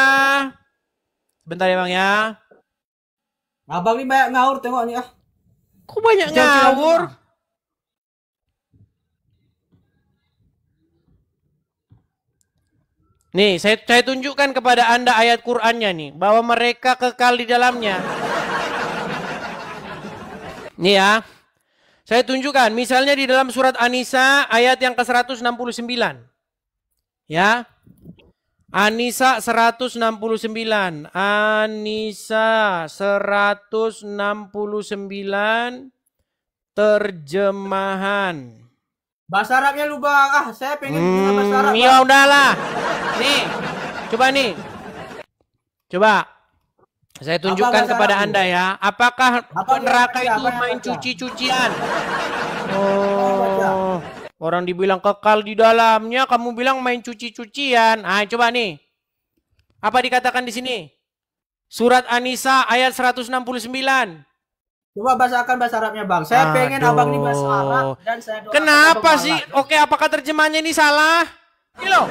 bentar ya Bang ya. Abang ini banyak ngawur, tengok nih ah. Kok banyak ngawur? Nih, saya tunjukkan kepada Anda ayat Qur'annya nih, bahwa mereka kekal di dalamnya. Nih ya, saya tunjukkan, misalnya di dalam surat An-Nisa ayat yang ke-169. Ya, An-Nisa 169. An-Nisa 169 terjemahan. Bahasa Arabnya lu, Bang. Saya pengen bahasa Arab. Ya udahlah. Nih, coba nih. Coba. Saya tunjukkan kepada Anda ya. Apakah neraka itu main cuci-cucian? Oh, orang dibilang kekal di dalamnya, kamu bilang main cuci-cucian. Coba nih. Apa dikatakan di sini? Surat An-Nisa ayat 169. Coba bahasakan bahasa Arabnya, Bang. Saya pengen Abang ini bahasa Arab dan saya doakan. Kenapa sih? Oke, apakah terjemahannya ini salah? Ini loh.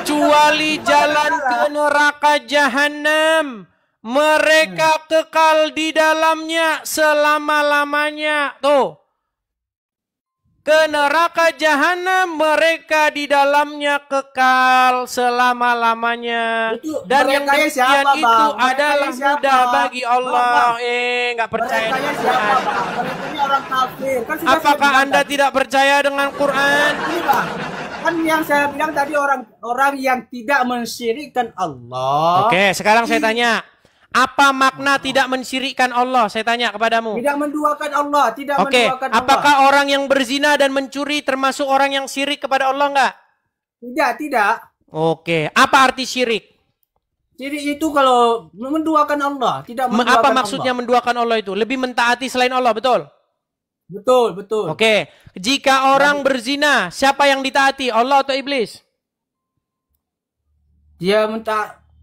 kecuali jalan ke neraka jahanam. Mereka kekal di dalamnya selama-lamanya. Tuh. Ke neraka jahanam, mereka di dalamnya kekal selama-lamanya. Dan yang demikian itu adalah mudah bagi Allah. Nggak percaya dengan Quran. Orang kafir. Apakah Anda tidak percaya dengan Quran? Kan yang saya bilang tadi orang yang tidak mensyirikkan Allah. Oke, sekarang saya tanya. Apa makna tidak mensyirikkan Allah? Saya tanya kepadamu. Tidak menduakan Allah, tidak menduakan Allah. Apakah orang yang berzina dan mencuri termasuk orang yang syirik kepada Allah enggak? Tidak. Oke, apa arti syirik? Syirik itu kalau menduakan Allah, tidak menduakan Apa maksudnya Allah. menduakan Allah itu? Lebih mentaati selain Allah, betul? Betul. Oke, jika orang berzina, siapa yang ditaati? Allah atau iblis? Dia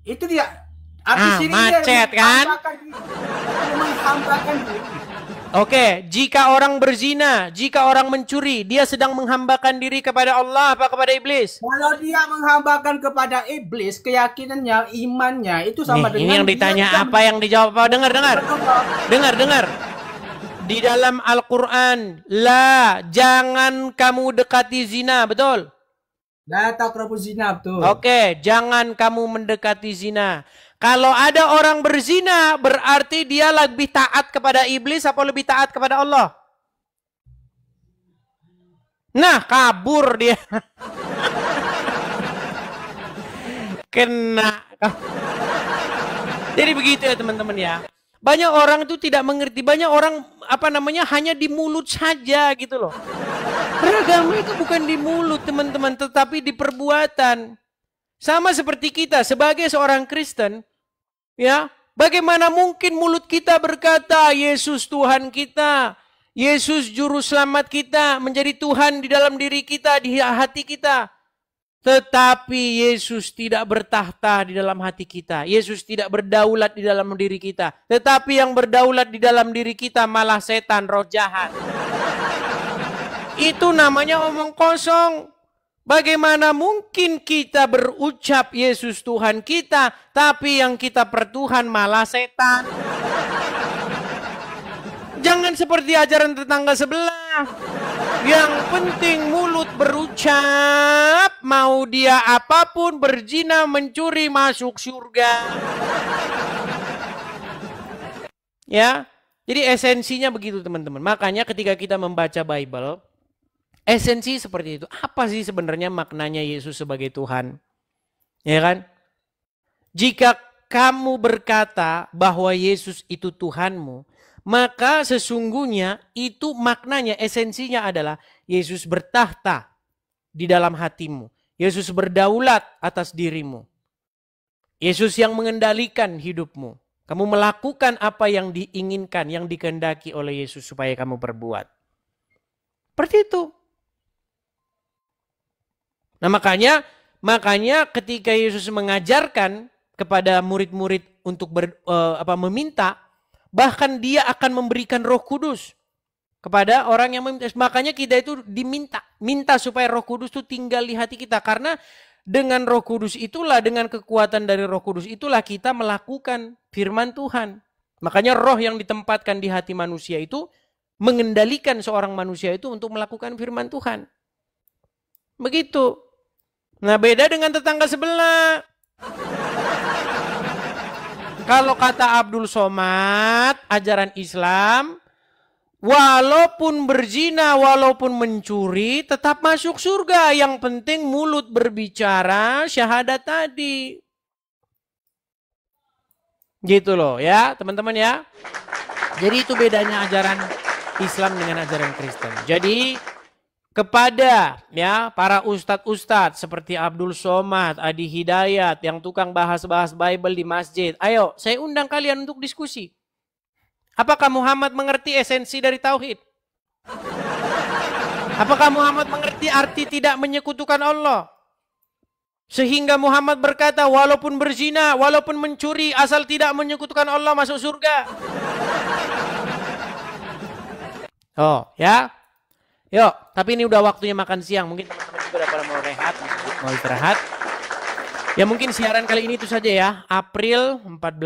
itu dia. Macet kan? Menghambakan diri. Oke, jika orang berzina, jika orang mencuri, dia sedang menghambakan diri kepada Allah apa kepada iblis? Kalau dia menghambakan kepada iblis, keyakinannya, imannya itu sama dengan ini yang ditanya apa yang dijawab apa? Dengar. Di dalam Al-Quran, jangan kamu dekati zina, betul? La taqrabu zina, betul. Oke, jangan kamu mendekati zina. Kalau ada orang berzina, berarti dia lebih taat kepada iblis apa lebih taat kepada Allah? Nah, kabur dia. Kena. Jadi begitu ya teman-teman ya. Banyak orang itu tidak mengerti. Banyak orang hanya di mulut saja gitu loh. Beragama itu bukan di mulut teman-teman, tetapi di perbuatan. Sama seperti kita sebagai seorang Kristen, ya, bagaimana mungkin mulut kita berkata Yesus Tuhan kita, Yesus juru selamat kita, menjadi Tuhan di dalam diri kita, di hati kita. Tetapi Yesus tidak bertahta di dalam hati kita. Yesus tidak berdaulat di dalam diri kita. Tetapi yang berdaulat di dalam diri kita malah setan, roh jahat. Itu namanya omong kosong. Bagaimana mungkin kita berucap Yesus Tuhan kita, tapi yang kita pertuhan malah setan. Jangan seperti ajaran tetangga sebelah. Yang penting mulut berucap, mau dia apapun, berzina, mencuri, masuk surga. Ya, jadi esensinya begitu teman-teman. Makanya ketika kita membaca Bible, esensi seperti itu. Apa sih sebenarnya maknanya Yesus sebagai Tuhan? Ya kan? Jika kamu berkata bahwa Yesus itu Tuhanmu, maka sesungguhnya itu maknanya, esensinya adalah Yesus bertahta di dalam hatimu. Yesus berdaulat atas dirimu. Yesus yang mengendalikan hidupmu. Kamu melakukan apa yang diinginkan, yang dikehendaki oleh Yesus supaya kamu perbuat. Seperti itu. Nah makanya ketika Yesus mengajarkan kepada murid-murid untuk meminta, bahkan dia akan memberikan Roh Kudus kepada orang yang meminta. Makanya kita itu minta supaya Roh Kudus itu tinggal di hati kita, karena dengan Roh Kudus itulah, dengan kekuatan dari Roh Kudus itulah kita melakukan firman Tuhan. Makanya roh yang ditempatkan di hati manusia itu mengendalikan seorang manusia itu untuk melakukan firman Tuhan. Begitu. Nah, beda dengan tetangga sebelah. Kalau kata Abdul Somad, ajaran Islam, walaupun berzina, walaupun mencuri, tetap masuk surga. Yang penting mulut berbicara syahadat tadi. Gitu loh ya, teman-teman ya. Jadi itu bedanya ajaran Islam dengan ajaran Kristen. Jadi kepada ya para ustadz-ustadz seperti Abdul Somad, Adi Hidayat yang tukang bahas-bahas Bible di masjid. Ayo, saya undang kalian untuk diskusi. Apakah Muhammad mengerti esensi dari tauhid? Apakah Muhammad mengerti arti tidak menyekutukan Allah? Sehingga Muhammad berkata, walaupun berzina, walaupun mencuri, asal tidak menyekutukan Allah masuk surga. Oh, ya. Yuk, tapi ini udah waktunya makan siang. Mungkin teman-teman juga udah pada mau rehat, mau istirahat. Ya mungkin siaran kali ini itu saja ya. April 14